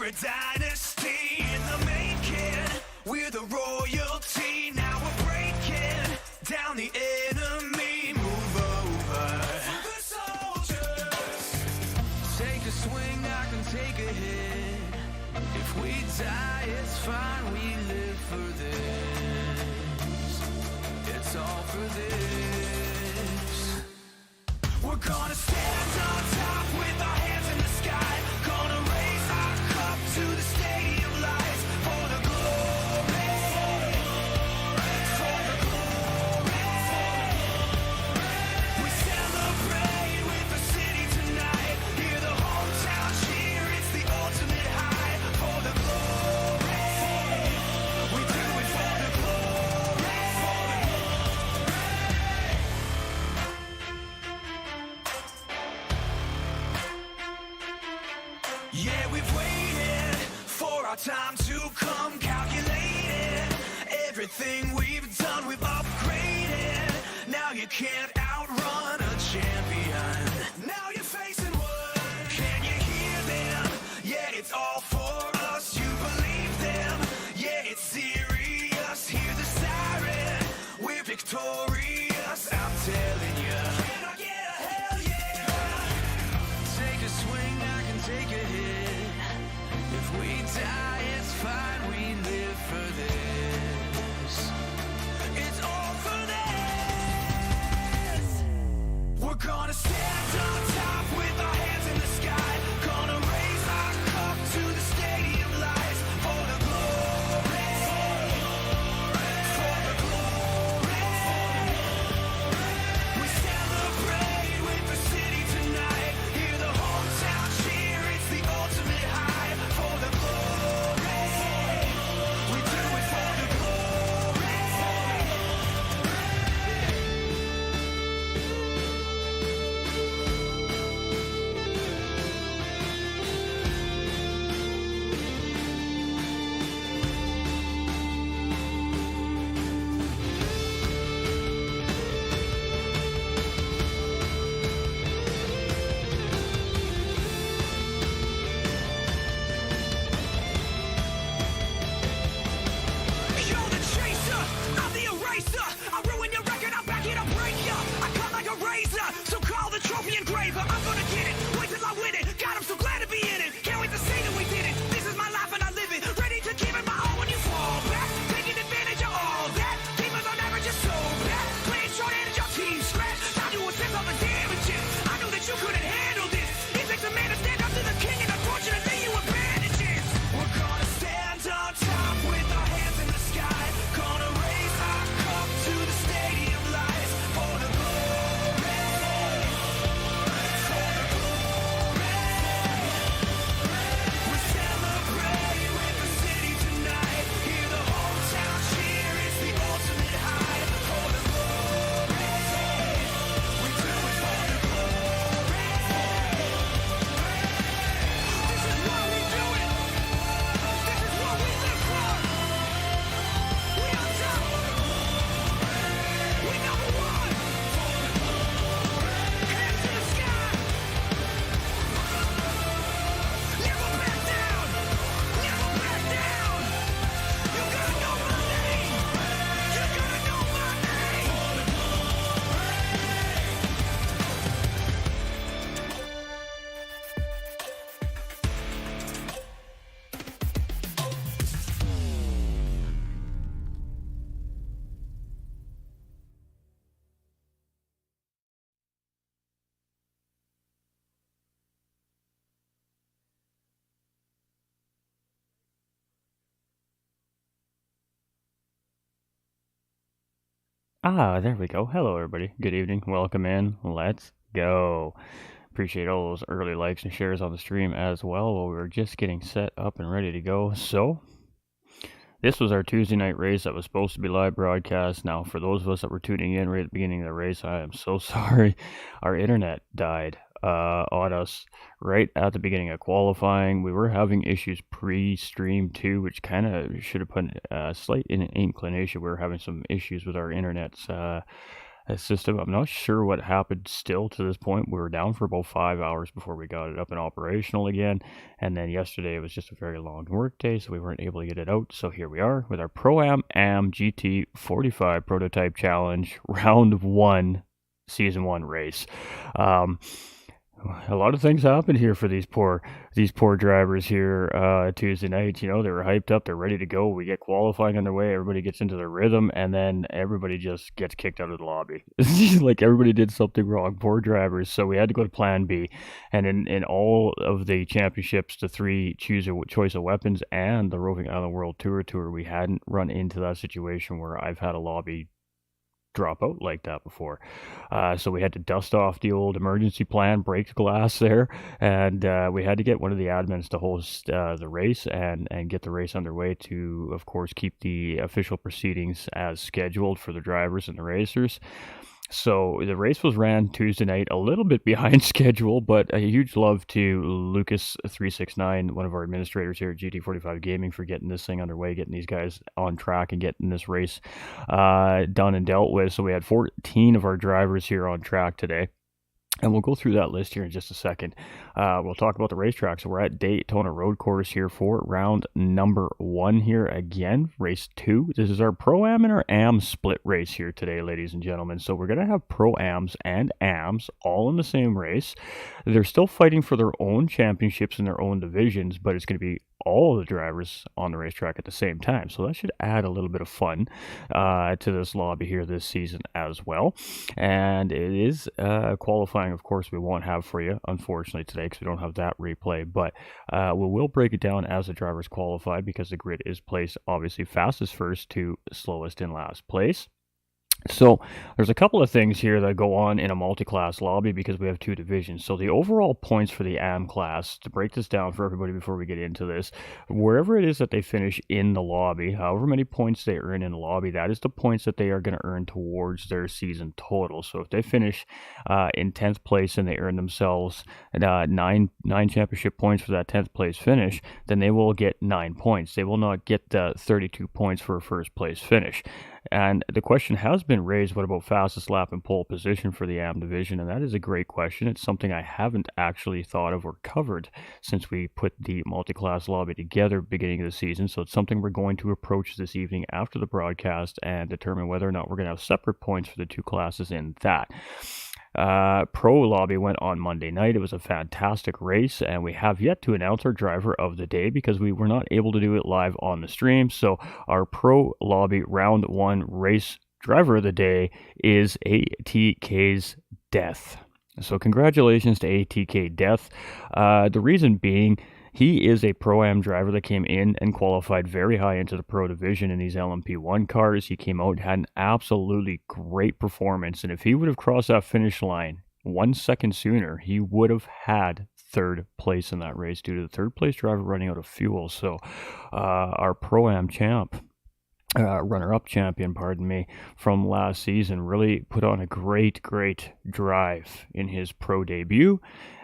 a dynasty in the making. We're the royalty, now we're breaking down the enemy. Move over. For the soldiers. Take a swing, I can take a hit. If we die, it's fine, we live for this. It's all for this. We're gonna stand on top with our hands in the sky. Gonna raise our cup to the stadium lights. For the glory, for the glory. We celebrate with the city tonight. Hear the hometown cheer, it's the ultimate high. For the glory, we do it for the glory. Yeah, we've waited for our time to come, calculated everything we've done, we've upgraded. Now you can't outrun a champion. Now you're facing what? Can you hear them? Yeah, it's all for us. You believe them? Yeah, it's serious. Hear the siren. We're victorious. I'm telling you. Can I get a hell yeah? Take a swing, I can take a hit. If we die, it's fine, we live for this. It's all for this. We're gonna stand on top with our hands in the sky. Gonna raise our cup to the stadium lights. For the glory, for the glory. We celebrate with the city tonight. Hear the hometown cheer, it's the ultimate high. For the glory, we do it for the glory. You're the chaser, I'm the eraser. I ruin your record, I'll back it, I'll break ya. I cut like a razor, so call the trophy engraver. I'm gonna get it, wait till I win it. God, I'm so glad to be in it. Can't wait to say that we did it. This is my life and I live it. Ready to give it my all when you fall back. Taking advantage of all that. Demons on average are so bad. Playing short and your team scratch. Time to assess all the damages. I knew that you couldn't handle this. It takes a man to stand up to the king, and unfortunately you have bandages. We're gonna stand on top with our hands in the sky. Gonna raise our cup to the stadium lights. For the glory, for the glory. We celebrate with the city tonight. Hear the hometown cheer, it's the ultimate high. For the glory, we do it for the glory. This is why we do it. This is what we live for. We on top. We number one. Hands in the sky. Never back down. Never back down. You gotta know my name. You gotta know my name. Ah, there we go. Hello, everybody. Good evening. Welcome in. Let's go. Appreciate all those early likes and shares on the stream as well while we were just getting set up and ready to go. So, this was our Tuesday night race that was supposed to be live broadcast. Now, for those of us that were tuning in right at the beginning of the race, I am so sorry. Our internet died on us right at the beginning of qualifying. We were having issues pre-stream too, which kind of should have put a slight inclination. We were having some issues with our internets system. I'm not sure what happened still to this point. We were down for about 5 hours before we got it up and operational again. And then yesterday it was just a very long work day, so we weren't able to get it out. So here we are with our Pro-Am GT45 Prototype Challenge Round 1 Season 1 race. A lot of things happened here for these poor drivers here Tuesday night. You know, they were hyped up, they're ready to go. We get qualifying underway, everybody gets into their rhythm, and then everybody just gets kicked out of the lobby. Like everybody did something wrong, poor drivers. So we had to go to plan B. And in all of the championships, the 3 choice of weapons and the Roving Island World Tour, we hadn't run into that situation where I've had a lobby drop out like that before. So we had to dust off the old emergency plan, break the glass there, and we had to get one of the admins to host the race and get the race underway to, of course, keep the official proceedings as scheduled for the drivers and the racers. So the race was ran Tuesday night, a little bit behind schedule, but a huge love to Lucas369, one of our administrators here at GT45 Gaming, for getting this thing underway, getting these guys on track and getting this race done and dealt with. So we had 14 of our drivers here on track today. And we'll go through that list here in just a second. We'll talk about the racetrack. So we're at Daytona Road Course here for round number 1 here again, race 2. This is our Pro-Am and our Am split race here today, ladies and gentlemen. So we're going to have Pro-Ams and Ams all in the same race. They're still fighting for their own championships in their own divisions, but it's going to be all of the drivers on the racetrack at the same time. So that should add a little bit of fun to this lobby here this season as well. And it is qualifying, of course, we won't have for you, unfortunately, today because we don't have that replay. But we will break it down as the drivers qualify because the grid is placed, obviously, fastest first to slowest in last place. So there's a couple of things here that go on in a multi-class lobby because we have 2 divisions. So the overall points for the AM class, to break this down for everybody before we get into this, wherever it is that they finish in the lobby, however many points they earn in the lobby, that is the points that they are going to earn towards their season total. So if they finish in 10th place and they earn themselves 9 championship points for that 10th place finish, then they will get 9 points. They will not get the 32 points for a first place finish. And the question has been raised, what about fastest lap and pole position for the AM division? And that is a great question. It's something I haven't actually thought of or covered since we put the multi-class lobby together beginning of the season. So it's something we're going to approach this evening after the broadcast and determine whether or not we're going to have separate points for the 2 classes in that. Pro lobby went on Monday night. It was a fantastic race, and we have yet to announce our driver of the day because we were not able to do it live on the stream. So our pro lobby round 1 race driver of the day is ATK's Death. So congratulations to ATK Death. The reason being, he is a Pro-Am driver that came in and qualified very high into the Pro division in these LMP1 cars. He came out, had an absolutely great performance, and if he would have crossed that finish line 1 second sooner, he would have had 3rd place in that race due to the 3rd place driver running out of fuel. So our Pro-Am champ, runner-up champion, pardon me, from last season really put on a great drive in his pro debut,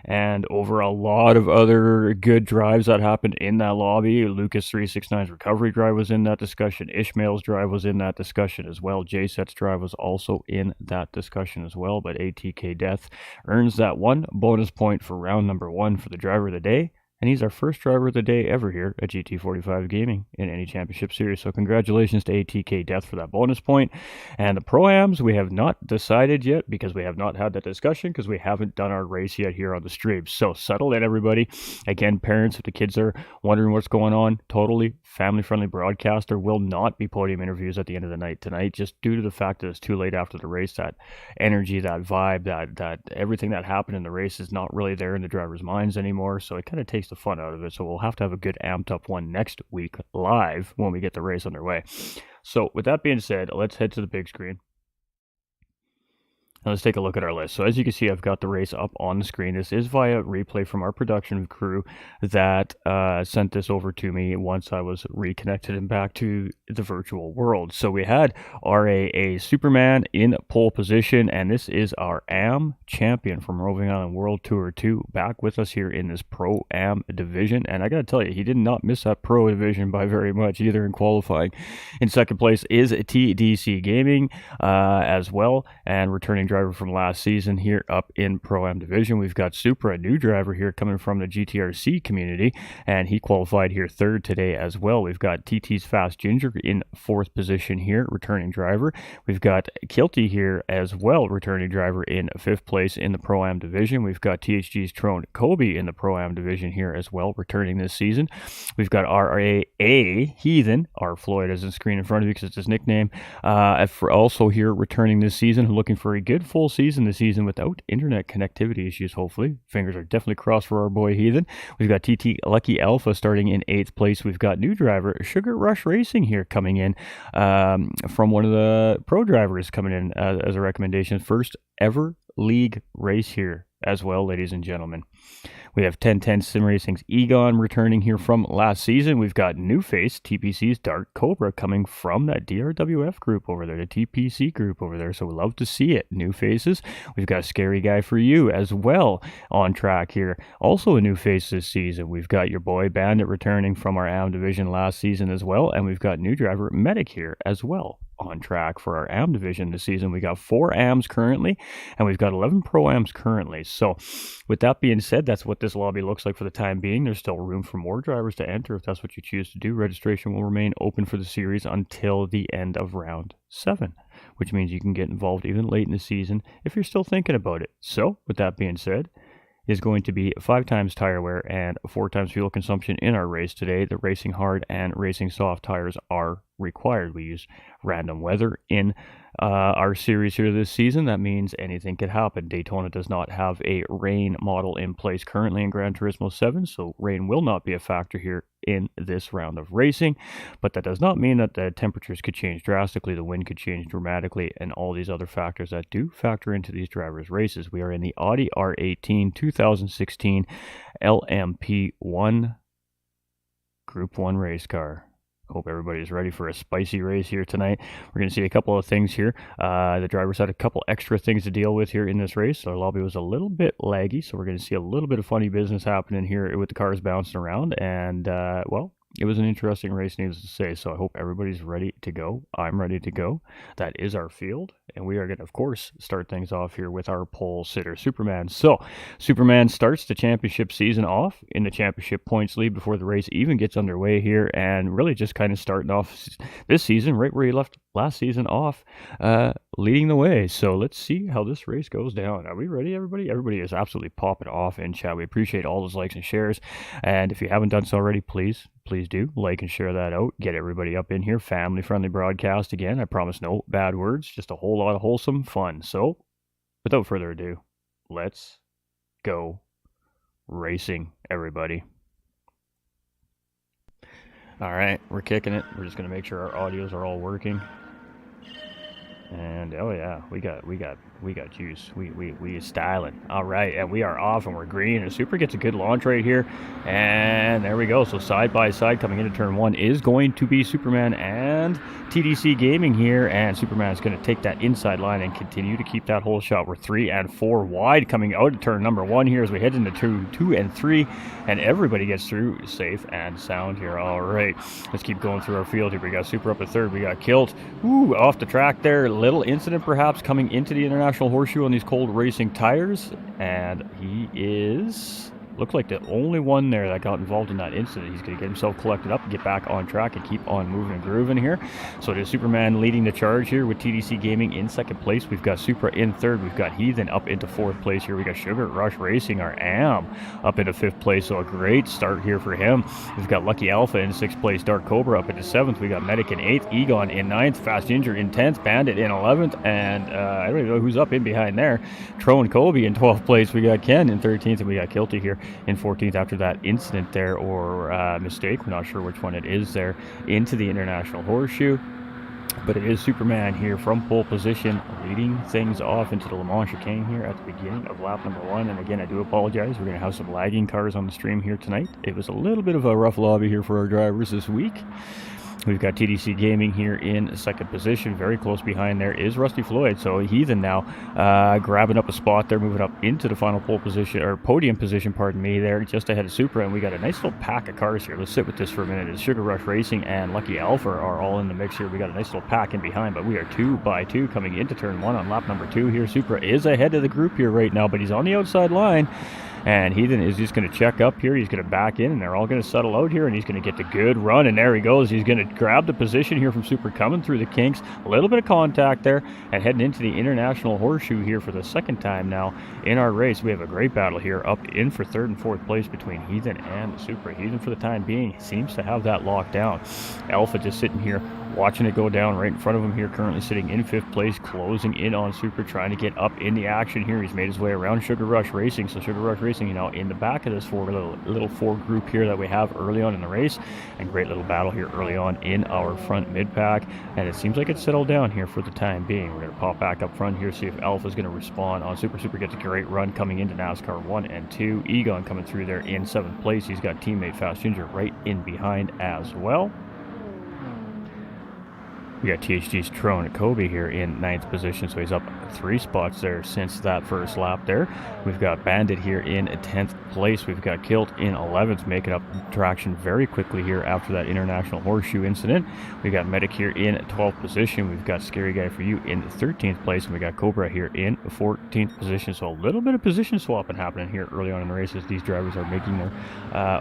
and over a lot of other good drives that happened in that lobby. Lucas369's recovery drive was in that discussion. Ishmael's drive was in that discussion as well. JSET's drive was also in that discussion as well. But ATK Death earns that 1 bonus point for round number 1 for the driver of the day. And he's our first driver of the day ever here at GT45 Gaming in any championship series. So congratulations to ATK Death for that bonus point. And the Pro-Ams, we have not decided yet because we have not had that discussion because we haven't done our race yet here on the stream. So settle in, everybody. Again, parents, if the kids are wondering what's going on, totally family-friendly broadcast. There will not be podium interviews at the end of the night tonight, just due to the fact that it's too late after the race. That energy, that vibe, that everything that happened in the race is not really there in the drivers' minds anymore. So it kind of takes the fun out of it. So we'll have to have a good amped up one next week live when we get the race underway. So with that being said, let's head to the big screen Now let's take a look at our list. So as you can see, I've got the race up on the screen. This is via replay from our production crew that sent this over to me once I was reconnected and back to the virtual world. So we had RAA Superman in pole position, and this is our AM champion from Roving Island World Tour 2 back with us here in this Pro-Am division. And I got to tell you, he did not miss that Pro division by very much either in qualifying. In second place is TDC Gaming as well, and returning driver from last season here up in Pro-Am division. We've got Supra, a new driver here coming from the GTRC community, and he qualified here third today as well. We've got TT's Fast Ginger in fourth position here, returning driver. We've got Kilty here as well, returning driver in fifth place in the Pro-Am division. We've got THG's Trone Kobe in the Pro-Am division here as well, returning this season. We've got RAA Heathen, R. Floyd as the screen in front of you because it's his nickname, also here returning this season, looking for a good full season this season without internet connectivity issues, hopefully. Fingers are definitely crossed for our boy Heathen. We've got TT Lucky Alpha starting in 8th place. We've got new driver Sugar Rush Racing here coming in from one of the pro drivers coming in as a recommendation. First ever league race here as well, ladies and gentlemen. We have Ten Tenths Simracing's Egon returning here from last season. We've got new face TPC's Dark Cobra coming from that DRWF group over there, the TPC group over there. So we love to see it. New faces. We've got a Scary Guy for You as well on track here. Also a new face this season. We've got your boy Bandit returning from our AM division last season as well. And we've got new driver Medic here as well on track for our AM division this season. We got 4 AMs currently, and we've got 11 Pro-Ams currently. So with that being said, that's what this lobby looks like for the time being. There's still room for more drivers to enter if that's what you choose to do. Registration will remain open for the series until the end of round 7, which means you can get involved even late in the season if you're still thinking about it. So with that being said, is going to be 5 times tire wear and 4 times fuel consumption in our race today. The racing hard and racing soft tires are required. We use random weather in our series here this season. That means anything could happen. Daytona does not have a rain model in place currently in Gran Turismo 7, so rain will not be a factor here in this round of racing, but that does not mean that the temperatures could change drastically, the wind could change dramatically, and all these other factors that do factor into these drivers' races. We are in the Audi R18 2016 LMP1 Group 1 race car. Hope everybody's ready for a spicy race here tonight. We're going to see a couple of things here. The drivers had a couple extra things to deal with here in this race. Our lobby was a little bit laggy, so we're going to see a little bit of funny business happening here with the cars bouncing around. And, well, it was an interesting race, needless to say, so I hope everybody's ready to go. I'm ready to go. That is our field, and we are going to, of course, start things off here with our pole sitter, Superman. So, Superman starts the championship season off in the championship points lead before the race even gets underway here, and really just kind of starting off this season right where he left last season off, leading the way. So let's see how this race goes down. Are we ready, everybody? Everybody is absolutely popping off in chat. We appreciate all those likes and shares, and if you haven't done so already, please do like and share that out. Get everybody up in here. Family friendly broadcast again. I promise no bad words, just a whole lot of wholesome fun. So without further ado, let's go racing, everybody. All right, we're kicking it. We're just going to make sure our audios are all working. And oh yeah, we got juice. We is styling. All right, and we are off and we're green. And Super gets a good launch right here. And there we go. So side by side coming into turn 1 is going to be Superman and TDC Gaming here. And Superman is going to take that inside line and continue to keep that whole shot. We're 3 and 4 wide coming out of turn number 1 here as we head into turn 2 and 3. And everybody gets through safe and sound here. All right, let's keep going through our field here. We got Super up at 3rd. We got Kilt. Ooh, off the track there. Little incident perhaps coming into the International Horseshoe on these cold racing tires, and he is looked like the only one there that got involved in that incident. He's going to get himself collected up, get back on track, and keep on moving and grooving here. So it is Superman leading the charge here with TDC Gaming in 2nd place. We've got Supra in 3rd. We've got Heathen up into 4th place here. We got Sugar Rush Racing, our AM, up into 5th place. So a great start here for him. We've got Lucky Alpha in 6th place. Dark Cobra up into 7th. We got Medic in 8th. Egon in 9th. Fast Ginger in 10th. Bandit in 11th. And I don't even know who's up in behind there. Trone Kobe in 12th place. We got Ken in 13th. And we got Kilty here in 14th after that incident there, or mistake. We're not sure which one it is there, into the International Horseshoe. But it is Superman here from pole position, leading things off into the Le Mans chicane here at the beginning of lap number 1. And again, I do apologize. We're going to have some lagging cars on the stream here tonight. It was a little bit of a rough lobby here for our drivers this week. We've got TTC Gaming here in second position. Very close behind there is Rusty Floyd. So Heathen now grabbing up a spot there, moving up into the final pole position, or podium position, pardon me, there, just ahead of Supra. And we got a nice little pack of cars here. Let's sit with this for a minute. As Sugar Rush Racing and Lucky Alpha are all in the mix here. We got a nice little pack in behind, but we are 2 by 2 coming into turn 1 on lap number 2 here. Supra is ahead of the group here right now, but he's on the outside line. And Heathen is just going to check up here. He's going to back in, and they're all going to settle out here, and he's going to get the good run, and there he goes. He's going to grab the position here from Super, coming through the kinks. A little bit of contact there, and heading into the International Horseshoe here for the second time now in our race. We have a great battle here up in for third and fourth place between Heathen and Super. Heathen, for the time being, seems to have that locked down. Alpha just sitting here watching it go down right in front of him here, currently sitting in fifth place, closing in on Super, trying to get up in the action here. He's made his way around Sugar Rush Racing. So Sugar Rush Racing, you know, in the back of this little four group here that we have early on in the race, and great little battle here early on in our front mid pack. And it seems like it's settled down here for the time being. We're going to pop back up front here, see if Alpha's going to respond on Super. Super gets a great run coming into NASCAR 1 and 2. Egon coming through there in seventh place. He's got teammate Fast Ginger right in behind as well. We got THG's Tron Kobe here in ninth position, so he's up 3 spots there since that first lap there. We've got Bandit here in 10th place. We've got Kilt in 11th, making up traction very quickly here after that International Horseshoe incident. We got Medic here in 12th position. We've got Scary Guy for You in 13th place, and we got Cobra here in 14th position. So a little bit of position swapping happening here early on in the races. These drivers are making their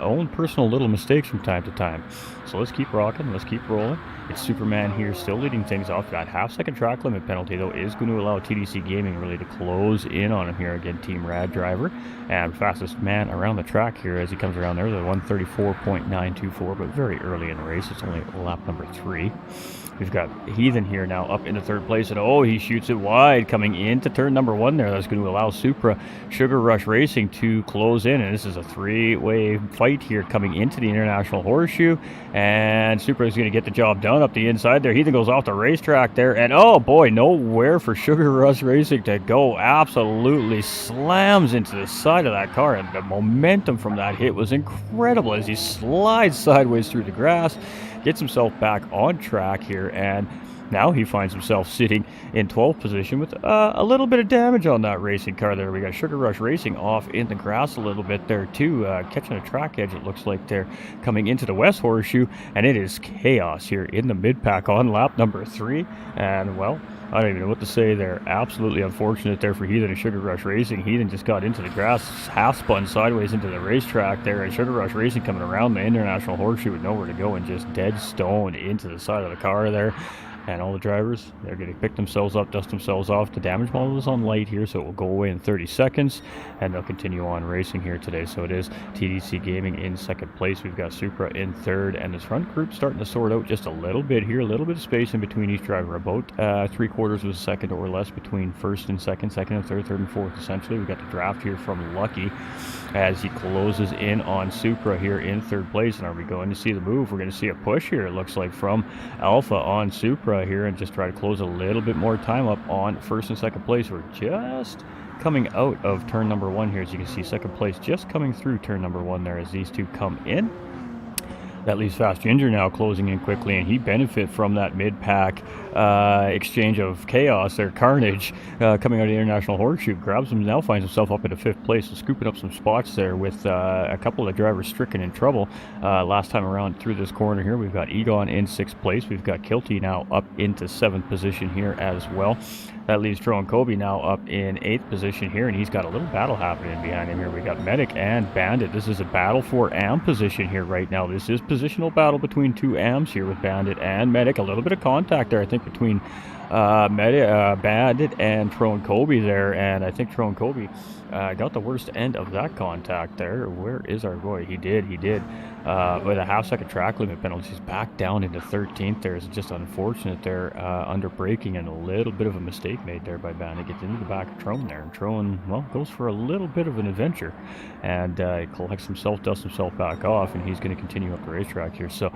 own personal little mistakes from time to time. So let's keep rocking, let's keep rolling. It's Superman here still leading things off. That half-second track limit penalty, though, is going to allow TDC Gaming really to close in on him here. Again, Team Rad driver and fastest man around the track here as he comes around there. The 134.924, but very early in the race. It's only lap number 3. We've got Heathen here now up into third place, and oh, he shoots it wide coming into turn number 1 there. That's going to allow Supra Sugar Rush Racing to close in, and this is a 3-way fight here coming into the International Horseshoe, and Supra is going to get the job done up the inside there. Heathen goes off the racetrack there, and oh boy, nowhere for Sugar Rush Racing to go. Absolutely slams into the side of that car, and the momentum from that hit was incredible as he slides sideways through the grass, gets himself back on track here, and now he finds himself sitting in 12th position with a little bit of damage on that racing car there. We got Sugar Rush Racing off in the grass a little bit there too, catching a track edge, it looks like they're coming into the West Horseshoe, and it is chaos here in the mid-pack on lap number 3, and well, I don't even know what to say there. Absolutely unfortunate there for Heathen and Sugar Rush Racing. Heathen just got into the grass, half spun sideways into the racetrack there, and Sugar Rush Racing coming around the International Horseshoe with nowhere to go and just dead stone into the side of the car there. And all the drivers, they're going to pick themselves up, dust themselves off. The damage model is on light here, so it will go away in 30 seconds, and they'll continue on racing here today. So it is TDC Gaming in second place. We've got Supra in third, and this front group starting to sort out just a little bit here, a little bit of space in between each driver, about 3/4 of a second or less between first and second, second and third, third and fourth, essentially. We've got the draft here from Lucky as he closes in on Supra here in third place. And are we going to see the move? We're going to see a push here, it looks like, from Alpha on Supra here, and just try to close a little bit more time up on first and second place. We're just coming out of turn number 1 here, as you can see second place just coming through turn number 1 there as these two come in. That leaves Fast Ginger now closing in quickly, and he benefit from that mid-pack exchange of chaos there, carnage coming out of the International Horseshoe. Grabs him, now finds himself up into 5th place, so scooping up some spots there with a couple of drivers stricken in trouble last time around through this corner here. We've got Egon in 6th place. We've got Kilty now up into 7th position here as well. That leaves Tron Kobe now up in 8th position here, and he's got a little battle happening behind him here. We got Medic and Bandit. This is a battle for AM position here right now. This is positional battle between 2 AMs here with Bandit and Medic. A little bit of contact there, I think, between Bandit and Tron Kobe there, and I think Tron Kobe got the worst end of that contact there. Where is our boy? He did. with a half-second track limit penalty. He's back down into 13th there. It's just unfortunate there, under braking, and a little bit of a mistake made there by Bandit. Gets into the back of Trone there, and Trone, well, goes for a little bit of an adventure, and collects himself, dusts himself back off, and he's going to continue up the racetrack here. So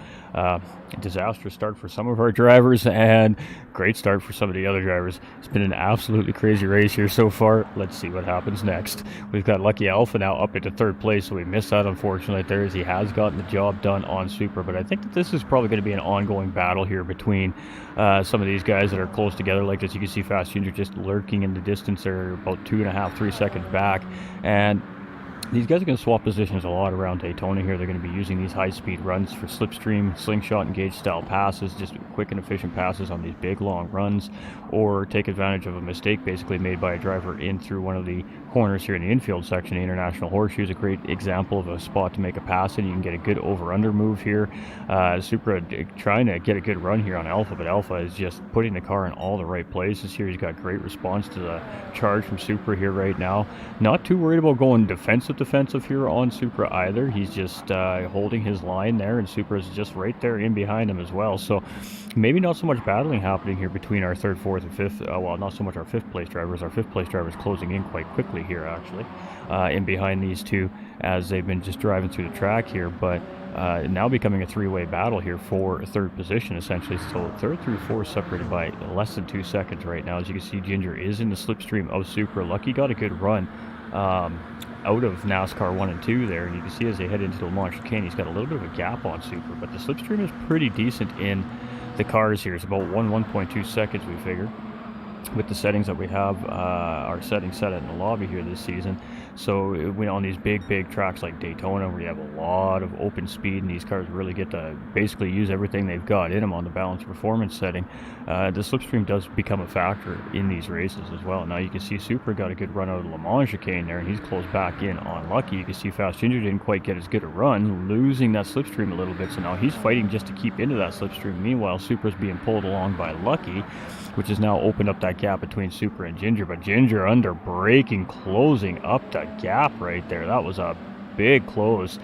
disastrous start for some of our drivers, and great start for some of the other drivers. It's been an absolutely crazy race here so far. Let's see what happens next. We've got Lucky Alpha now up into 3rd place, so we missed out unfortunately there, as he has gotten the job done on Super. But I think that this is probably going to be an ongoing battle here between some of these guys that are close together like this. You can see Fast Ginger just lurking in the distance there, about 2.5-3 seconds back, and these guys are going to swap positions a lot around Daytona here. They're going to be using these high-speed runs for slipstream, slingshot, and gauge-style passes, just quick and efficient passes on these big, long runs, or take advantage of a mistake basically made by a driver in through one of the corners here in the infield section. The International Horseshoe is a great example of a spot to make a pass in. You can get a good over-under move here. Supra trying to get a good run here on Alpha, but Alpha is just putting the car in all the right places here. He's got great response to the charge from Supra here right now. Not too worried about going defensive here on Supra either. He's just holding his line there, and Supra is just right there in behind him as well. So maybe not so much battling happening here between our 3rd, 4th, and 5th. Well, not so much our 5th place drivers. Our 5th place drivers closing in quite quickly here, actually, in behind these two, as they've been just driving through the track here. But now becoming a 3-way battle here for 3rd position, essentially. So 3rd through 4th separated by less than 2 seconds right now. As you can see, Ginger is in the slipstream of Supra. Lucky got a good run out of NASCAR 1 and 2 there, and you can see as they head into the Le Mans chicane, he's got a little bit of a gap on Supra, but the slipstream is pretty decent in the cars here. It's about 1.2 seconds, we figure, with the settings that we have, our settings set in the lobby here this season. So on these big tracks like Daytona, where you have a lot of open speed and these cars really get to basically use everything they've got in them on the balanced performance setting, the slipstream does become a factor in these races as well. Now you can see Supra got a good run out of the Le Mans chicane there, and he's closed back in on Lucky. You can see Fast Ginger didn't quite get as good a run, losing that slipstream a little bit, so now he's fighting just to keep into that slipstream. Meanwhile, Supra's being pulled along by Lucky, which has now opened up that gap between Supra and Ginger. But Ginger under braking, closing up the gap right there. That was a big close.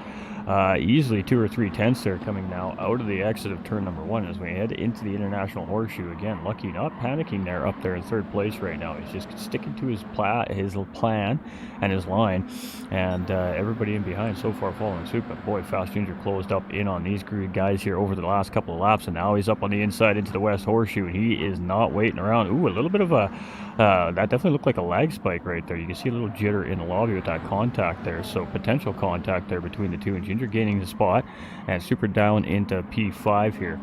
Easily 2 or 3 tenths there, coming now out of the exit of turn number 1 as we head into the International Horseshoe. Again, Lucky not panicking there up there in 3rd place right now. He's just sticking to his plan and his line, and everybody in behind so far following suit. But boy, Fast Ginger closed up in on these guys here over the last couple of laps, and now he's up on the inside into the West Horseshoe, and he is not waiting around. Ooh, a little bit of a that definitely looked like a lag spike right there. You can see a little jitter in the lobby with that contact there, so potential contact there between the two, and Ginger gaining the spot, and Super down into P5 here.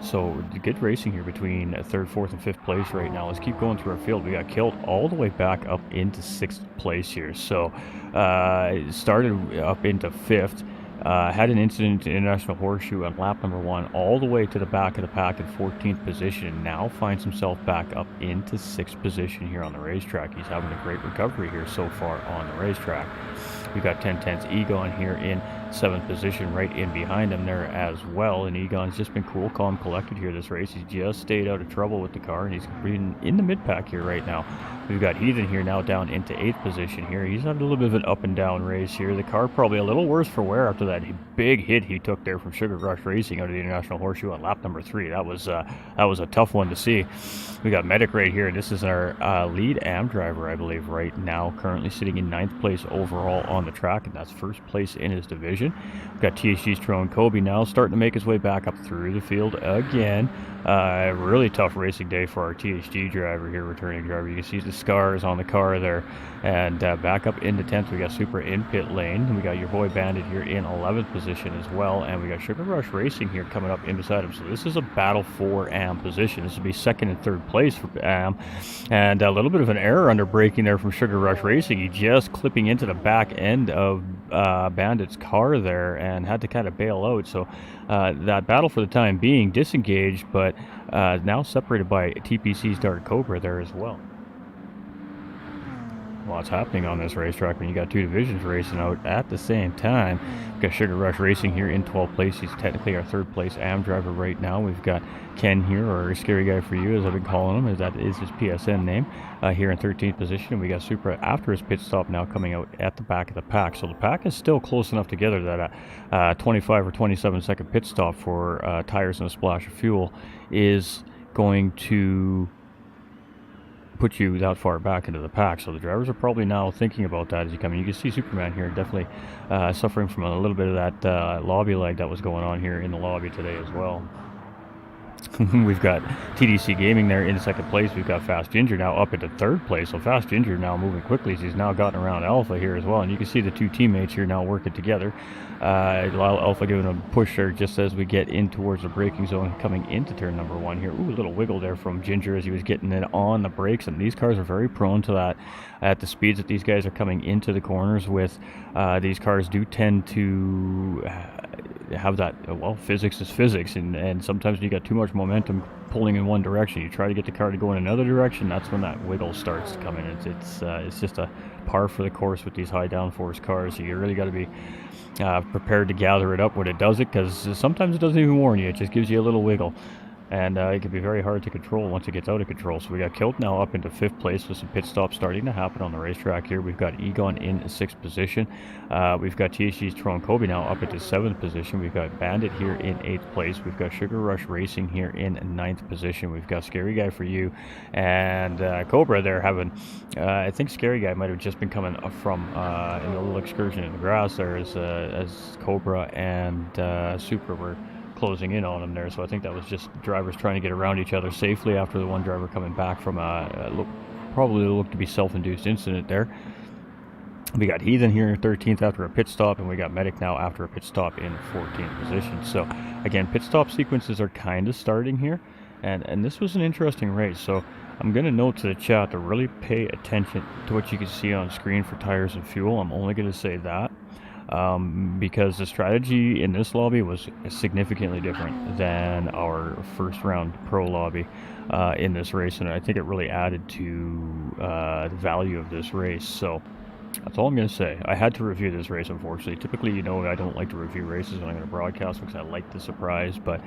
So good racing here between 3rd, 4th, and 5th place right now. Let's keep going through our field. We got killed all the way back up into 6th place here. So started up into 5th. Had an incident in International Horseshoe on lap number 1 all the way to the back of the pack in 14th position, and now finds himself back up into 6th position here on the racetrack. He's having a great recovery here so far on the racetrack. We've got 10 Tenths Egon here in 7th position, right in behind him there as well. And Egon's just been cool, calm, collected here this race. He's just stayed out of trouble with the car, and he's in the mid-pack here right now. We've got Heathen here now down into 8th position here. He's had a little bit of an up-and-down race here. The car probably a little worse for wear after that big hit he took there from Sugar Rush Racing out of the International Horseshoe on lap number 3. That was a tough one to see. We got Medic right here, and this is our lead AM driver, I believe, right now, currently sitting in 9th place overall on the track, and that's 1st place in his division. We've got THG's Tyrone Kobe now starting to make his way back up through the field again. Really tough racing day for our THG driver here, returning driver. You can see the scars on the car there. And back up into 10th, we got Super in pit lane. We got your boy Bandit here in 11th position as well. And we got Sugar Rush Racing here coming up in beside him. So this is a battle for AM position. This will be 2nd and 3rd place for AM. And a little bit of an error under braking there from Sugar Rush Racing. He just clipping into the back end of Bandit's car there and had to kind of bail out. So that battle for the time being disengaged, but now separated by TPC's Dark Cobra there as well. lots happening on this racetrack when you got two divisions racing out at the same time. We've got Sugar Rush Racing here in 12th place. He's technically our 3rd place AM driver right now. We've got Ken here, or Scary Guy for You, as I've been calling him, as that is his PSN name, here in 13th position. And we got Supra after his pit stop now coming out at the back of the pack. So the pack is still close enough together that a 25 or 27 second pit stop for tires and a splash of fuel is going to put you that far back into the pack. So the drivers are probably now thinking about that as you come in. You can see Superman here definitely suffering from a little bit of that lobby lag that was going on here in the lobby today as well. We've got TDC Gaming there in 2nd place. We've got Fast Ginger now up into 3rd place. So Fast Ginger now moving quickly as he's now gotten around Alpha here as well. And you can see the two teammates here now working together. Alpha giving a push there just as we get in towards the braking zone coming into turn number 1 here. Ooh, a little wiggle there from Ginger as he was getting it on the brakes. And these cars are very prone to that at the speeds that these guys are coming into the corners with. These cars do tend to have that, well, physics is physics, and sometimes when you got too much momentum pulling in one direction, you try to get the car to go in another direction, that's when that wiggle starts to come in. It's just a par for the course with these high downforce cars. So you really got to be prepared to gather it up when it does it, because sometimes it doesn't even warn you, it just gives you a little wiggle. And it can be very hard to control once it gets out of control. So we got Kilt now up into 5th place with some pit stops starting to happen on the racetrack here. We've got Egon in 6th position. We've got THG's Tron Kobe now up into 7th position. We've got Bandit here in 8th place. We've got Sugar Rush Racing here in 9th position. We've got Scary Guy for You and Cobra there having, I think Scary Guy might have just been coming from in a little excursion in the grass there as Cobra and Supra were closing in on him there. So I think that was just drivers trying to get around each other safely after the one driver coming back from probably looked to be self-induced incident there. We got Heathen here in 13th after a pit stop, and we got Medic now after a pit stop in 14th position. So again, pit stop sequences are kind of starting here, and this was an interesting race. So I'm going to note to the chat to really pay attention to what you can see on screen for tires and fuel. I'm only going to say that because the strategy in this lobby was significantly different than our first round pro lobby in this race, and I think it really added to the value of this race. So that's all I'm going to say. I had to review this race, unfortunately. Typically, you know, I don't like to review races when I'm going to broadcast because I like the surprise, but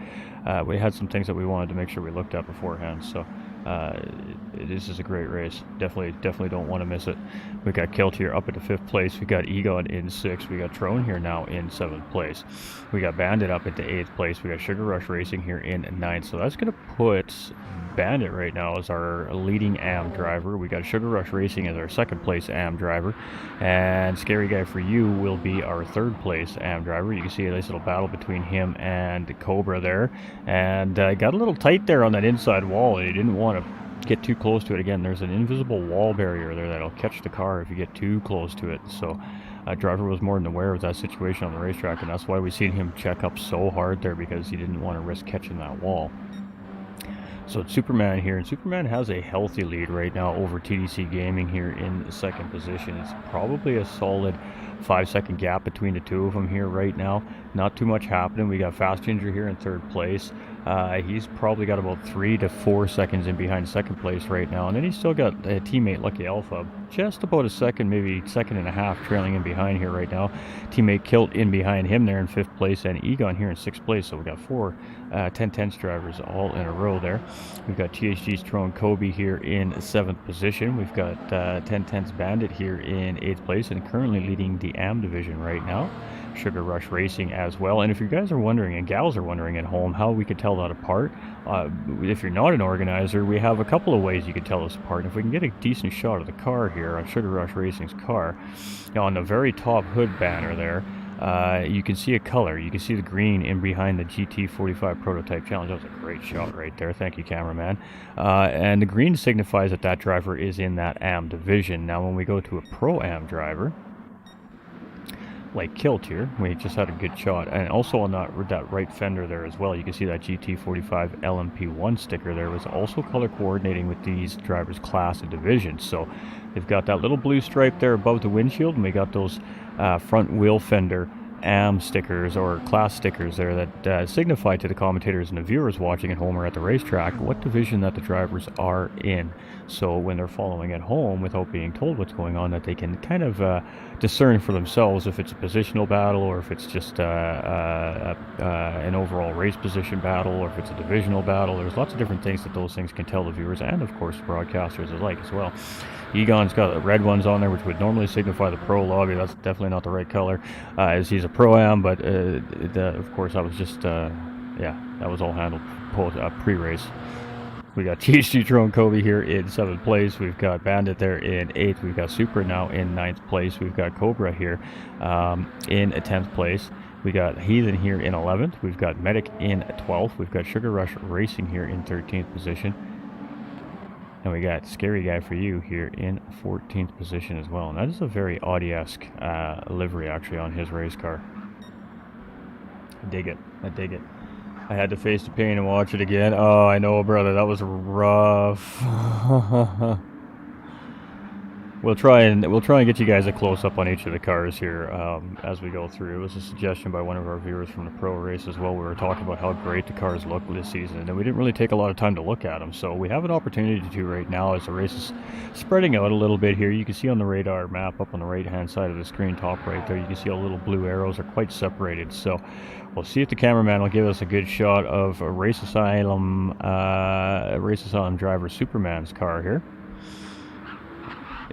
we had some things that we wanted to make sure we looked at beforehand. So this is a great race. Definitely don't want to miss it. We got Kilt here up into 5th place. We got Egon in 6th. We got Trone here now in 7th place. We got Bandit up into 8th place. We got Sugar Rush Racing here in 9th. So that's going to put Bandit right now as our leading AM driver. We got Sugar Rush Racing as our 2nd place AM driver, and Scary Guy for You will be our 3rd place AM driver. You can see a nice little battle between him and Cobra there, and got a little tight there on that inside wall. He didn't want to get too close to it. Again, there's an invisible wall barrier there that'll catch the car if you get too close to it. So driver was more than aware of that situation on the racetrack, and that's why we seen him check up so hard there, because he didn't want to risk catching that wall. So it's Superman here, and Superman has a healthy lead right now over TDC Gaming here in 2nd position. It's probably a solid 5-second gap between the two of them here right now. Not too much happening. We got Fast Ginger here in 3rd place. He's probably got about 3 to 4 seconds in behind 2nd place right now, and then he's still got a teammate Lucky Alpha just about a second, maybe 1.5 seconds trailing in behind here right now. Teammate Kilt in behind him there in 5th place, and Egon here in 6th place. So we got 4 Ten Tenths drivers all in a row there. We've got THG's Tron Kobe here in 7th position. We've got Ten Tenths Bandit here in 8th place and currently leading the AM division right now. Sugar Rush Racing as well. And if you guys are wondering, and gals are wondering at home, how we could tell that apart, if you're not an organizer, we have a couple of ways you could tell us apart. And if we can get a decent shot of the car here on Sugar Rush Racing's car, on the very top hood banner there, you can see a color. You can see the green in behind the GT45 Prototype Challenge. That was a great shot right there. Thank you, cameraman. And the green signifies that that driver is in that AM division. Now, when we go to a Pro-Am driver, like Kilt here, we just had a good shot, and also on that right fender there as well, you can see that GT45 LMP1 sticker there was also color coordinating with these drivers' class and division. So they've got that little blue stripe there above the windshield, and we got those front wheel fender Pro-Am stickers or class stickers there that signify to the commentators and the viewers watching at home or at the racetrack what division that the drivers are in. So when they're following at home without being told what's going on, that they can kind of discern for themselves if it's a positional battle or if it's just an overall race position battle or if it's a divisional battle. There's lots of different things that those things can tell the viewers and of course broadcasters alike as well. Egon's got the red ones on there, which would normally signify the pro lobby. That's definitely not the right color, as he's a Pro-Am, but of course that was just, yeah, that was all handled pre-race. We got THG Drone Kobe here in 7th place. We've got Bandit there in 8th. We've got Super now in 9th place. We've got Cobra here in 10th place. We got Heathen here in 11th. We've got Medic in 12th. We've got Sugar Rush Racing here in 13th position. And we got Scary Guy for You here in 14th position as well. And that is a very Audi-esque livery actually on his race car. I dig it. I dig it. I had to face the pain and watch it again. Oh, I know, brother. That was rough. We'll try and get you guys a close-up on each of the cars here as we go through. It was a suggestion by one of our viewers from the pro race as well. We were talking about how great the cars look this season, and we didn't really take a lot of time to look at them. So we have an opportunity to right now as the race is spreading out a little bit here. You can see on the radar map up on the right-hand side of the screen, top right there, you can see all the little blue arrows are quite separated. So we'll see if the cameraman will give us a good shot of a Race Asylum driver Superman's car here.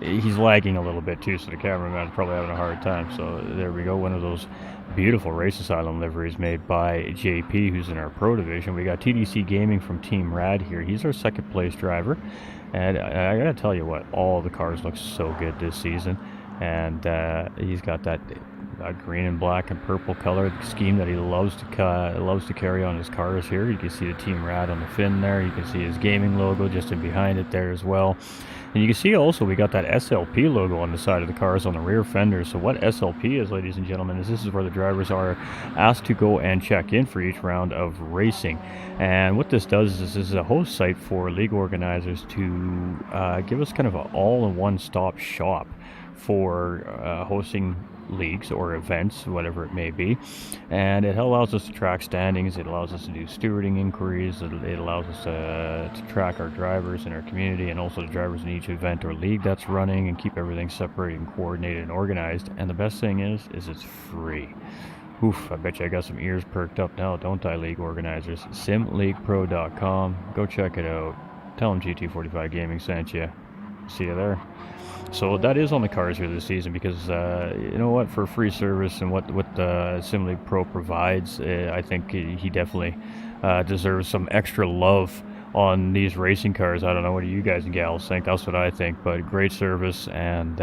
He's lagging a little bit too, so the cameraman's probably having a hard time. So there we go, one of those beautiful Race Asylum liveries made by JP, who's in our pro division. We got TDC Gaming from Team Rad here. He's our 2nd place driver, and I gotta tell you what, all the cars look so good this season. And he's got that green and black and purple color scheme that he loves to carry on his cars here. You can see the Team Rad on the fin there. You can see his gaming logo just in behind it there as well. And you can see also we got that SLP logo on the side of the cars on the rear fenders. So what SLP is, ladies and gentlemen, is this is where the drivers are asked to go and check in for each round of racing. And what this does is this is a host site for league organizers to give us kind of an all-in-one stop shop for hosting leagues or events, whatever it may be. And it allows us to track standings, it allows us to do stewarding inquiries, it allows us to track our drivers in our community and also the drivers in each event or league that's running and keep everything separated and coordinated and organized. And the best thing is it's free. Oof, I bet you I got some ears perked up now, don't I, league organizers? simleaguepro.com, go check it out. Tell them GT45 Gaming sent you. See you there. So that is on the cars here this season because you know what, for free service and what Sim League Pro provides, I think he definitely deserves some extra love on these racing cars. I don't know, what do you guys and gals think? That's what I think, but great service, and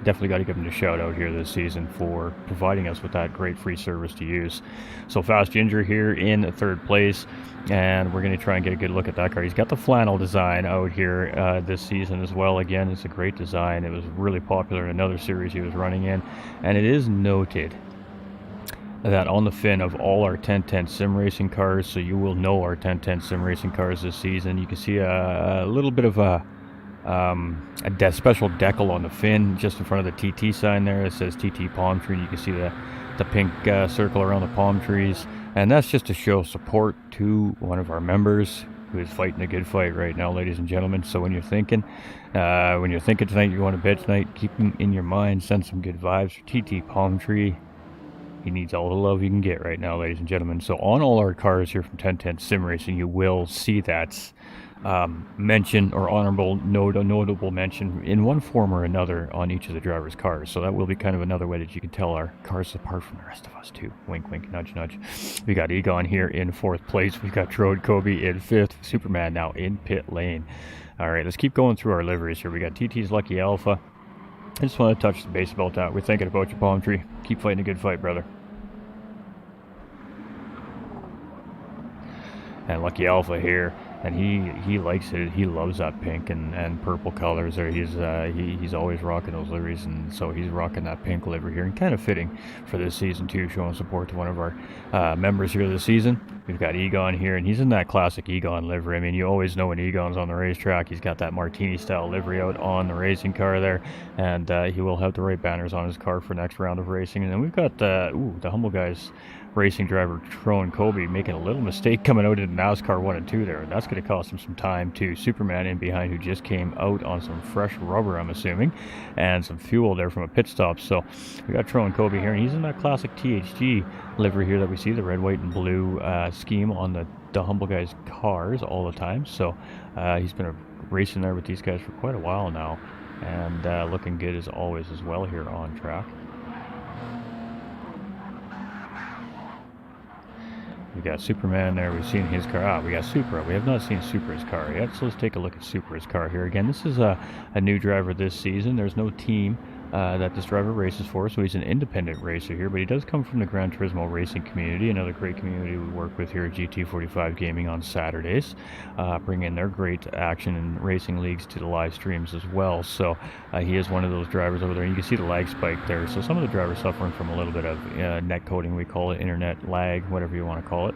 definitely got to give him a shout out here this season for providing us with that great free service to use. So Fast Ginger here in 3rd place, and we're going to try and get a good look at that car. He's got the flannel design out here this season as well. Again, it's a great design. It was really popular in another series he was running in, and it is noted that on the fin of all our 10 Tenths Simracing cars, so you will know our 10 Tenths Simracing cars this season, you can see a little bit of a special decal on the fin just in front of the TT sign there. It says TT Palm Tree. You can see the pink circle around the palm trees, and that's just to show support to one of our members who is fighting a good fight right now, ladies and gentlemen. So when you're thinking tonight, you want to bet tonight, keep him in your mind, send some good vibes for TT Palm Tree. He needs all the love you can get right now, ladies and gentlemen. So on all our cars here from 10 Tenths Simracing, you will see that mention or notable mention in one form or another on each of the drivers' cars. So that will be kind of another way that you can tell our cars apart from the rest of us too. Wink, wink, nudge, nudge. We got Egon here in 4th place. We got Drone Kobe in 5th. Superman now in pit lane. All right, let's keep going through our liveries here. We got TT's Lucky Alpha. I just want to touch the base about that. We're thinking about your palm tree. Keep fighting a good fight, brother. and Lucky Alpha here, and he likes it. He loves that pink and purple colors there. He's always rocking those liveries, and so he's rocking that pink livery here, and kind of fitting for this season too, showing support to one of our members here this season. We've got Egon here, and he's in that classic Egon livery. I mean, you always know when Egon's on the racetrack. He's got that Martini style livery out on the racing car there, and he will have the right banners on his car for next round of racing. And then we've got the Humble Guys racing driver Tron Kobe making a little mistake coming out into NASCAR 1 and 2 there. That's going to cost him some time too. Superman in behind, who just came out on some fresh rubber, I'm assuming, and some fuel there from a pit stop. So we got Tron Kobe here, and he's in that classic THG livery here that we see, the red, white, and blue scheme on the Humble Guys cars all the time. So he's been racing there with these guys for quite a while now, and looking good as always as well here on track. We got Superman there. We've seen his car. We got Supra. We have not seen Supra's car yet, so let's take a look at Supra's car here. Again, this is a new driver this season. There's no team that this driver races for, so he's an independent racer here, but he does come from the Gran Turismo racing community, another great community we work with here at GT45 Gaming on Saturdays, bringing their great action and racing leagues to the live streams as well. So he is one of those drivers over there, and you can see the lag spike there. So some of the drivers suffering from a little bit of net coding, we call it, internet lag, whatever you want to call it.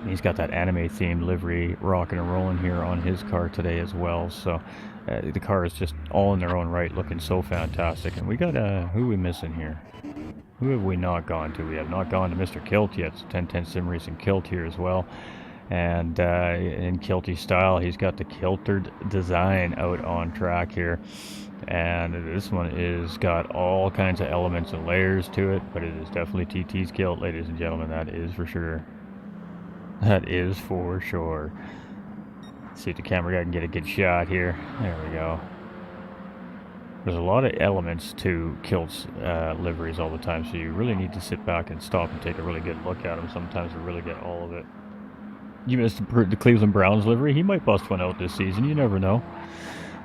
And he's got that anime themed livery rocking and rolling here on his car today as well. So the car is just all in their own right, looking so fantastic. And we got who are we missing here? Who have we not gone to? We have not gone to Mr. Kilt yet. It's Ten Tenths Simracing Kilt here as well. And in Kilty style, he's got the kiltered design out on track here. And this one is got all kinds of elements and layers to it, but it is definitely TT's Kilt, ladies and gentlemen. That is for sure. That is for sure. Let's see if the camera guy can get a good shot here. There we go. There's a lot of elements to Kilt's liveries all the time, so you really need to sit back and stop and take a really good look at them sometimes to really get all of it. You missed the Cleveland Browns livery. He might bust one out this season. You never know.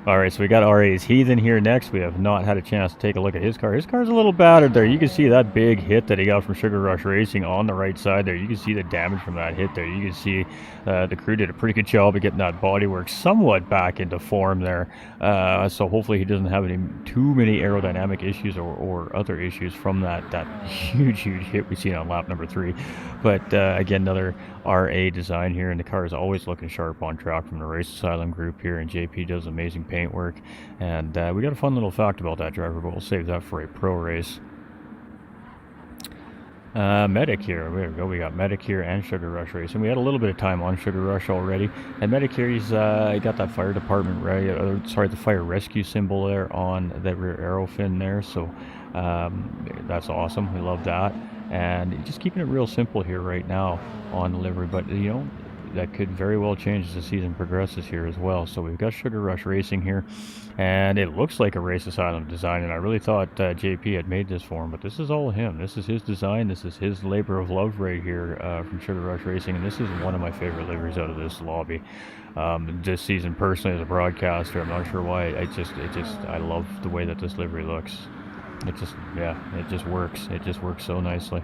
All right, so we got RA's Heathen here next. We have not had a chance to take a look at his car. His car's a little battered there. You can see that big hit that he got from Sugar Rush Racing on the right side there. You can see the damage from that hit there. You can see the crew did a pretty good job of getting that bodywork somewhat back into form there. So hopefully he doesn't have too many aerodynamic issues or other issues from that huge hit we seen on lap number 3. But again, another RA design here, and the car is always looking sharp on track from the Race Asylum group here, and JP does amazing paintwork. And we got a fun little fact about that driver, but we'll save that for a pro race. Medic here, there we go. We got Medic here and Sugar Rush Racing. We had a little bit of time on Sugar Rush already, and Medic here, he's got that fire department, the fire rescue symbol there on that rear arrow fin there. So that's awesome. We love that. And just keeping it real simple here right now on the livery, but you know, that could very well change as the season progresses here as well. So we've got Sugar Rush Racing here, and it looks like a Race Asylum design, and I really thought JP had made this for him, but this is all him. This is his design. This is his labor of love right here from Sugar Rush Racing, and this is one of my favorite liveries out of this lobby. This season personally as a broadcaster, I'm not sure why, I love the way that this livery looks. It just works. It just works so nicely.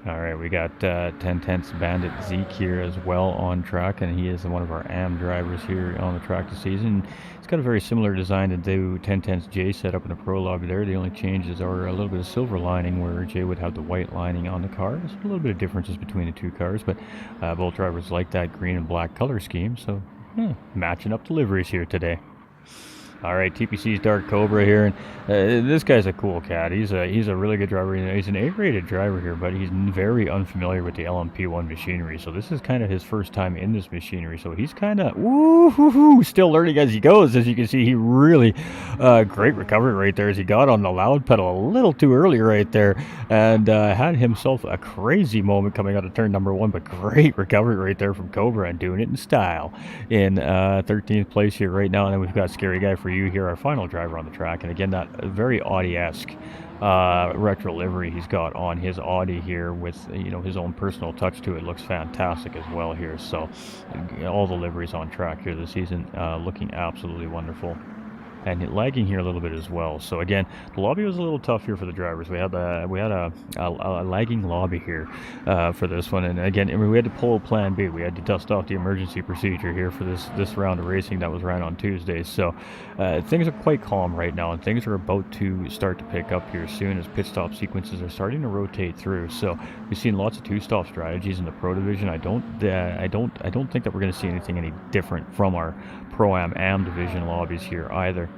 All right, we got Ten Tenths Bandit Zeke here as well on track, and he is one of our AM drivers here on the track this season. It's got a very similar design to do Ten Tenths Jay set up in the pro lobby there. The only changes are a little bit of silver lining, where Jay would have the white lining on the car. There's a little bit of differences between the two cars, but both drivers like that green and black color scheme, so matching up the liveries here today. All right, TPC's Dark Cobra here, and this guy's a cool cat. He's a really good driver. He's an A-rated driver here, but he's very unfamiliar with the LMP1 machinery. So this is kind of his first time in this machinery. So he's kind of still learning as he goes. As you can see, he really great recovery right there as he got on the loud pedal a little too early right there, and had himself a crazy moment coming out of turn number 1. But great recovery right there from Cobra, and doing it in style in 13th place here right now. And then we've got Scary Guy for You here, our final driver on the track, and again, that very Audi-esque retro livery he's got on his Audi here, with his own personal touch to it. Looks fantastic as well here. So all the liveries on track here this season, looking absolutely wonderful. and lagging here a little bit as well. So again, the lobby was a little tough here for the drivers. We had a lagging lobby here for this one, and again, we had to pull plan B. We had to dust off the emergency procedure here for this round of racing that was ran on Tuesday. So things are quite calm right now, and things are about to start to pick up here soon as pit stop sequences are starting to rotate through. So we've seen lots of two-stop strategies in the Pro Division. I don't think that we're going to see anything any different from our Pro-Am division lobbies here either.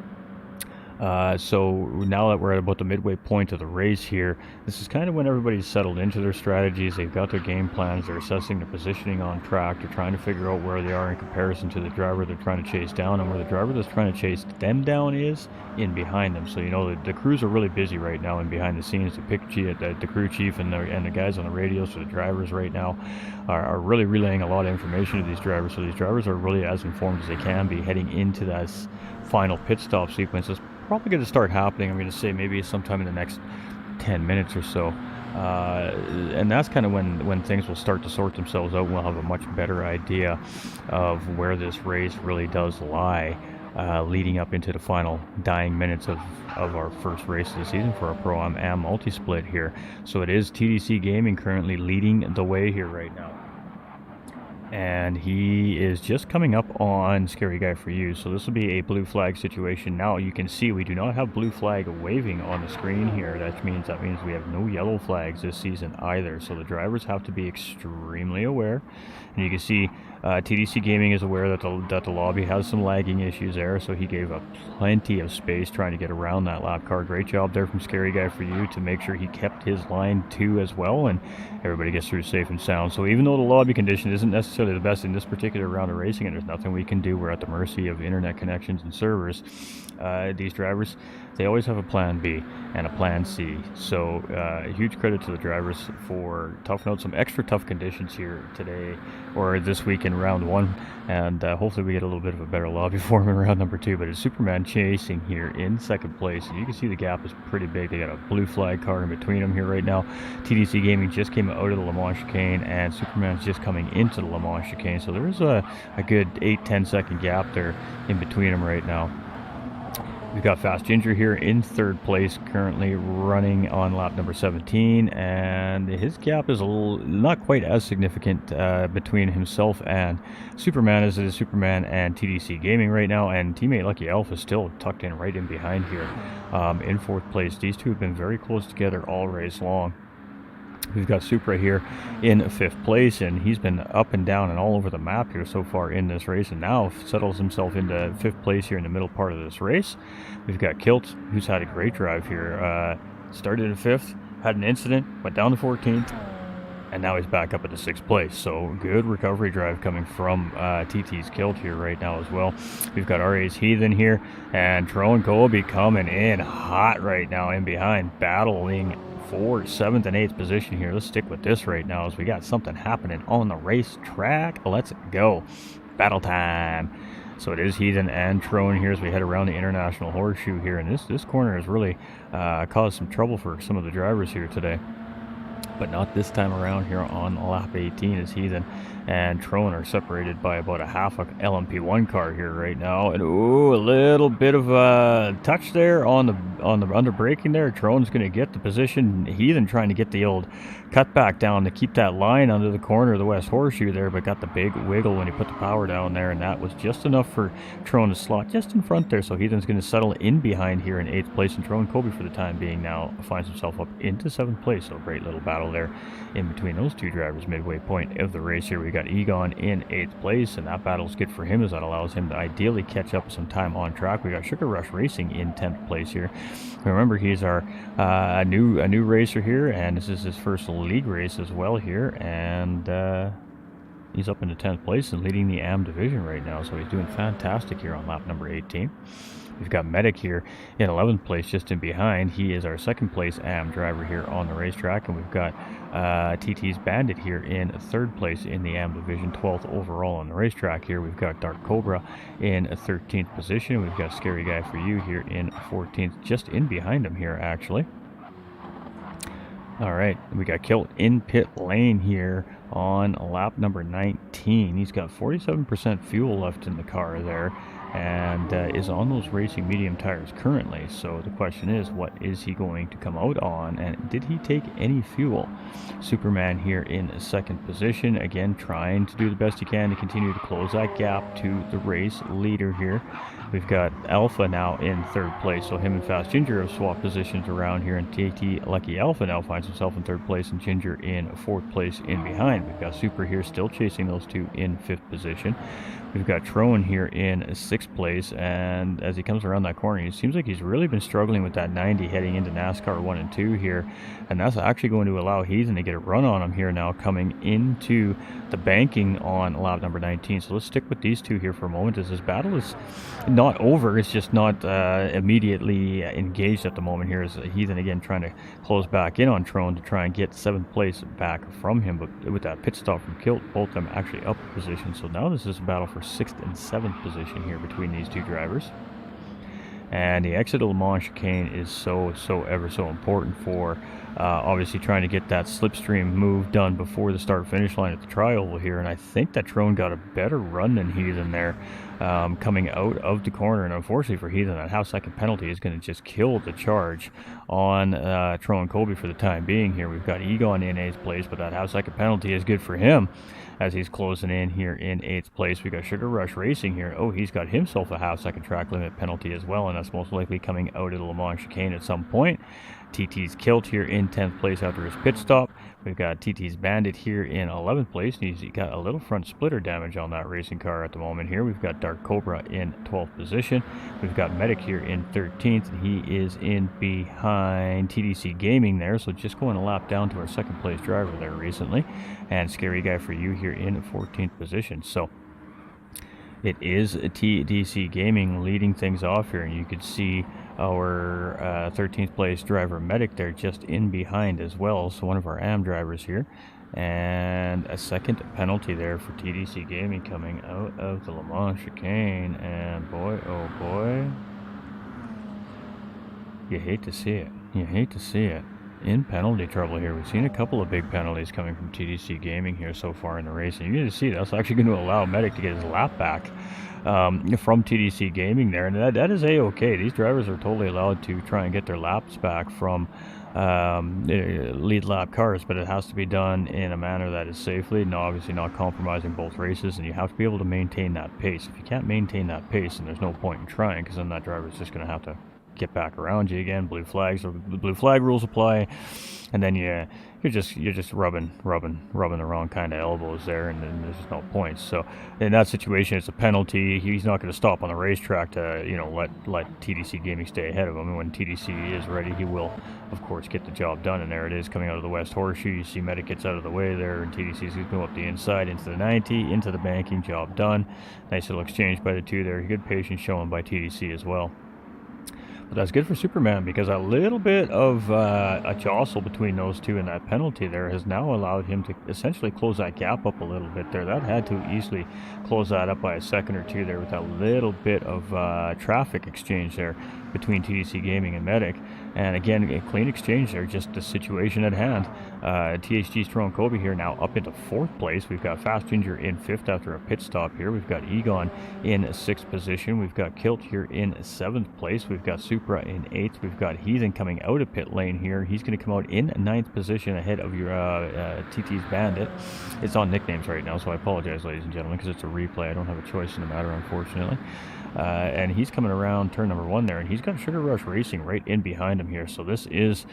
So now that we're at about the midway point of the race here, this is kind of when everybody's settled into their strategies. They've got their game plans. They're assessing their positioning on track. They're trying to figure out where they are in comparison to the driver they're trying to chase down, and where the driver that's trying to chase them down is in behind them. So, you know, the crews are really busy right now in behind the scenes. The crew chief and the guys on the radios for the drivers right now are really relaying a lot of information to these drivers. So these drivers are really as informed as they can be heading into that final pit stop sequence. It's probably going to start happening, I'm going to say maybe sometime in the next 10 minutes or so. And that's kind of when things will start to sort themselves out. We'll have a much better idea of where this race really does lie, leading up into the final dying minutes of our first race of the season for our Pro-Am multi-split here. So it is TTC Gaming currently leading the way here right now. And he is just coming up on Scary Guy for You. So this will be a blue flag situation. Now you can see we do not have blue flag waving on the screen here. That means we have no yellow flags this season either. So the drivers have to be extremely aware. And you can see TDC Gaming is aware that the lobby has some lagging issues there, so he gave up plenty of space trying to get around that lap car. Great job there from Scary Guy for You to make sure he kept his line too as well, and everybody gets through safe and sound. So even though the lobby condition isn't necessarily the best in this particular round of racing, and there's nothing we can do, we're at the mercy of internet connections and servers, these drivers, they always have a plan B and a plan C. So huge credit to the drivers for toughing out some extra tough conditions here today, or this week in round one, and hopefully we get a little bit of a better lobby form in round number two. But it's Superman chasing here in second place, and you can see the gap is pretty big. They got a blue flag car in between them here right now. TDC Gaming just came out of the Le Mans chicane, and Superman's just coming into the Le Mans chicane, so there's a good 8-10 second gap there in between them right now. We've got Fast Ginger here in third place, currently running on lap number 17, and his gap is not quite as significant between himself and Superman as it is Superman and TDC Gaming right now, and teammate Lucky Alpha is still tucked in right in behind here in fourth place. These two have been very close together all race long. We've got Supra here in fifth place, and he's been up and down and all over the map here so far in this race, and now settles himself into fifth place here in the middle part of this race. We've got Kilt, who's had a great drive here. Started in fifth, had an incident, went down to 14th, and now he's back up at the sixth place. So good recovery drive coming from TT's Kilt here right now as well. We've got RA's Heathen here, and Tron Colby coming in hot right now in behind, battling for 7th and 8th position here. Let's stick with this right now as we got something happening on the racetrack. Let's go. Battle time. So it is Heathen and Trone here as we head around the International Horseshoe here, and this corner has really caused some trouble for some of the drivers here today, but not this time around here on lap 18 as Heathen and Trone are separated by about a half a LMP1 car here right now. And ooh, a little bit of a touch there on the under braking there. Trone's going to get the position. Heathen trying to get the old cutback down to keep that line under the corner of the West Horseshoe there, but got the big wiggle when he put the power down there, and that was just enough for Trone to slot just in front there. So Heathen's going to settle in behind here in 8th place, and Trone Colby for the time being now finds himself up into 7th place. So great little battle there in between those two drivers midway point of the race here. We got Egon in 8th place, and that battle's good for him as that allows him to ideally catch up some time on track. We got Sugar Rush Racing in 10th place here. Remember, he's our a new racer here, and this is his first league race as well here, and he's up into 10th place and leading the AM division right now, so he's doing fantastic here on lap number 18. We've got Medic here in 11th place, just in behind. He is our second place AM driver here on the racetrack, and we've got TT's Bandit here in 3rd place in the AM division, 12th overall on the racetrack here. We've got Dark Cobra in 13th position. We've got Scary Guy for You here in 14th, just in behind him here actually. All right, we got Kilt in pit lane here on lap number 19. He's got 47% fuel left in the car there, and is on those racing medium tires currently. So the question is, what is he going to come out on, and did he take any fuel? Superman here in second position, again trying to do the best he can to continue to close that gap to the race leader here. We've got Alpha now in third place, so him and Fast Ginger have swapped positions around here, and TT Lucky Alpha now finds himself in third place and Ginger in fourth place in behind. We've got Super here still chasing those two in fifth position. We've got Trone here in sixth place, and as he comes around that corner, he seems like he's really been struggling with that 90 heading into NASCAR 1 and 2 here, and that's actually going to allow Heathen to get a run on him here now coming into the banking on lap number 19. So let's stick with these two here for a moment, as this battle is not over. It's just not immediately engaged at the moment here, as Heathen again trying to close back in on Trone to try and get seventh place back from him, but with that pit stop from Kilt, both of them actually up a position. So now this is a battle for sixth and seventh position here between these two drivers. And the exit of Le Mans chicane is so ever so important for obviously trying to get that slipstream move done before the start finish line at the tri-oval here. And I think that Trone got a better run than Heathen there coming out of the corner, and unfortunately for Heathen, that half-second penalty is going to just kill the charge on Trone Colby for the time being here. We've got Egon in 8th place, but that half-second penalty is good for him as he's closing in here in 8th place. We got Sugar Rush Racing here. Oh, he's got himself a half-second track limit penalty as well, and that's most likely coming out of the Le Mans chicane at some point. TT's Kilt here in 10th place after his pit stop. We've got TT's Bandit here in 11th place. He's got a little front splitter damage on that racing car at the moment here. We've got Dark Cobra in 12th position. We've got Medic here in 13th, and he is in behind TDC Gaming there, so just going a lap down to our second place driver there recently. And Scary Guy for You here in 14th position. So it is TDC Gaming leading things off here, and you could see our 13th place driver Medic there just in behind as well, so one of our AM drivers here. And a second penalty there for TDC Gaming coming out of the Le Mans chicane, and boy oh boy, you hate to see it. You hate to see it. In penalty trouble here. We've seen a couple of big penalties coming from TDC Gaming here so far in the race, and you're going to see that's actually going to allow Medic to get his lap back from TDC Gaming there, and that is a-okay. These drivers are totally allowed to try and get their laps back from lead lap cars, but it has to be done in a manner that is safely and obviously not compromising both races, and you have to be able to maintain that pace. If you can't maintain that pace, then there's no point in trying, because then that driver is just going to have to get back around you again. Blue flags, or the blue flag rules apply, and then you're just rubbing the wrong kind of elbows there, and then there's just no points. So in that situation, it's a penalty. He's not going to stop on the racetrack to let TDC Gaming stay ahead of him. And when TDC is ready, he will of course get the job done. And there it is coming out of the West Horseshoe. You see Medic gets out of the way there, and TDC's going to go up the inside into the 90, into the banking. Job done. Nice little exchange by the two there. Good patience shown by TDC as well. But that's good for Superman, because a little bit of a jostle between those two and that penalty there has now allowed him to essentially close that gap up a little bit there. That had to easily close that up by a second or two there with that little bit of traffic exchange there between TDC Gaming and Medic. And again, a clean exchange there, just the situation at hand. THG's Trone Colby here now up into 4th place. We've got Fast Ginger in 5th after a pit stop here. We've got Egon in 6th position. We've got Kilt here in 7th place. We've got Supra in 8th. We've got Heathen coming out of pit lane here. He's going to come out in 9th position ahead of your TT's Bandit. It's on nicknames right now, so I apologize, ladies and gentlemen, because it's a replay. I don't have a choice in the matter, unfortunately. And he's coming around turn number 1 there, and he's got Sugar Rush Racing right in behind him here. So this is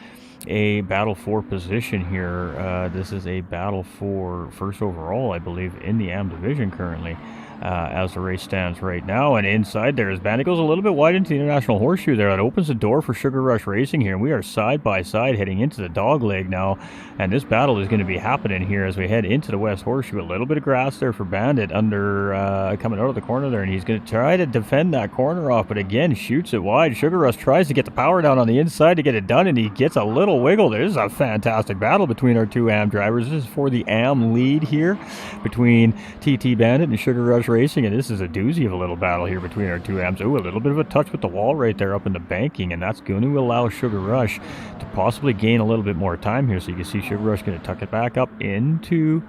a battle for position here. This is a battle for first overall, I believe, in the AM division currently, as the race stands right now. And inside there is Bandit. Goes a little bit wide into the International Horseshoe there. That opens the door for Sugar Rush Racing here, and we are side by side heading into the dog leg now, and this battle is going to be happening here as we head into the West Horseshoe. A little bit of grass there for Bandit under coming out of the corner there, and he's going to try to defend that corner off, but again shoots it wide. Sugar Rush tries to get the power down on the inside to get it done, and he gets a little wiggle there. This is a fantastic battle between our two AM drivers. This is for the AM lead here between TT Bandit and Sugar Rush Racing, and this is a doozy of a little battle here between our two AMs. Ooh, a little bit of a touch with the wall right there up in the banking, and that's going to allow Sugar Rush to possibly gain a little bit more time here. So you can see Sugar Rush going to tuck it back up into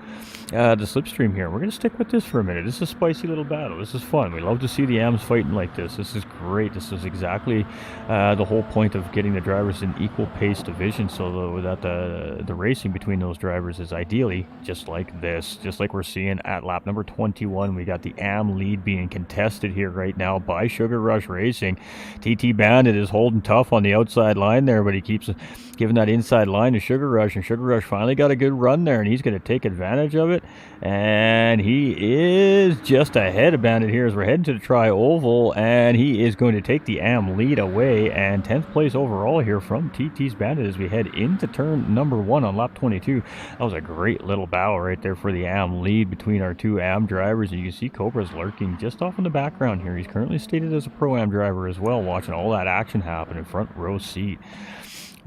the slipstream here. We're going to stick with this for a minute. This is a spicy little battle. This is fun. We love to see the AMs fighting like this. This is great. This is exactly the whole point of getting the drivers in equal pace division, so that the racing between those drivers is ideally just like this, just like we're seeing at lap number 21. We got the AM lead being contested here right now by Sugar Rush Racing. TT Bandit is holding tough on the outside line there, but he keeps giving that inside line to Sugar Rush, and Sugar Rush finally got a good run there, and he's going to take advantage of it, and he is just ahead of Bandit here as we're heading to the tri-oval, and he is going to take the AM lead away, and 10th place overall here from TT's Bandit as we head into turn number 1 on lap 22. That was a great little battle right there for the AM lead between our two AM drivers, and you can see Cobra's lurking just off in the background here. He's currently stated as a Pro-Am driver as well, watching all that action happen in front row seat.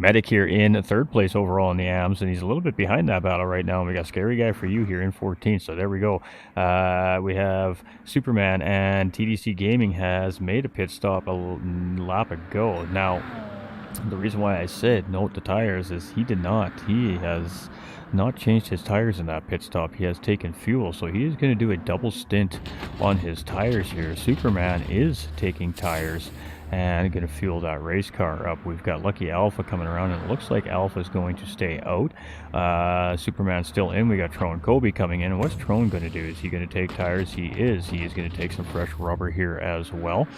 Medic here in 3rd place overall in the AMs, and he's a little bit behind that battle right now. And we got Scary Guy for You here in 14th. So there we go. We have Superman, and TDC Gaming has made a pit stop a lap ago. Now, the reason why I said note the tires is he did not. He has not changed his tires in that pit stop. He has taken fuel, so he is going to do a double stint on his tires here. Superman is taking tires and going to fuel that race car up. We've got Lucky Alpha coming around, and it looks like Alpha is going to stay out. Superman's still in. We got Trone Kobe coming in, and what's Trone going to do? Is he going to take tires? He is. He is going to take some fresh rubber here as well.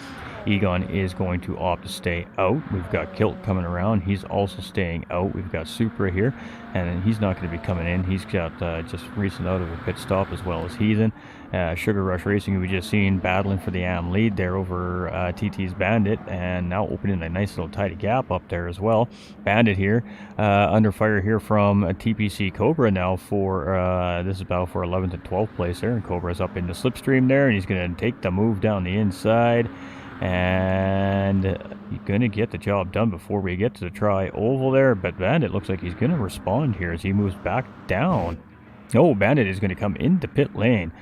Egon is going to opt to stay out. We've got Kilt coming around. He's also staying out. We've got Supra here, and he's not going to be coming in. He's got just recent out of a pit stop, as well as Heathen. Sugar Rush Racing, who we just seen battling for the AM lead there over TT's Bandit, and now opening a nice little tidy gap up there as well. Bandit here under fire here from TPC Cobra now for this is battle for 11th and 12th place there, and Cobra's up in the slipstream there, and he's going to take the move down the inside, and you're going to get the job done before we get to the tri-oval there. But Bandit looks like he's going to respond here as he moves back down. Oh, Bandit is going to come into pit lane.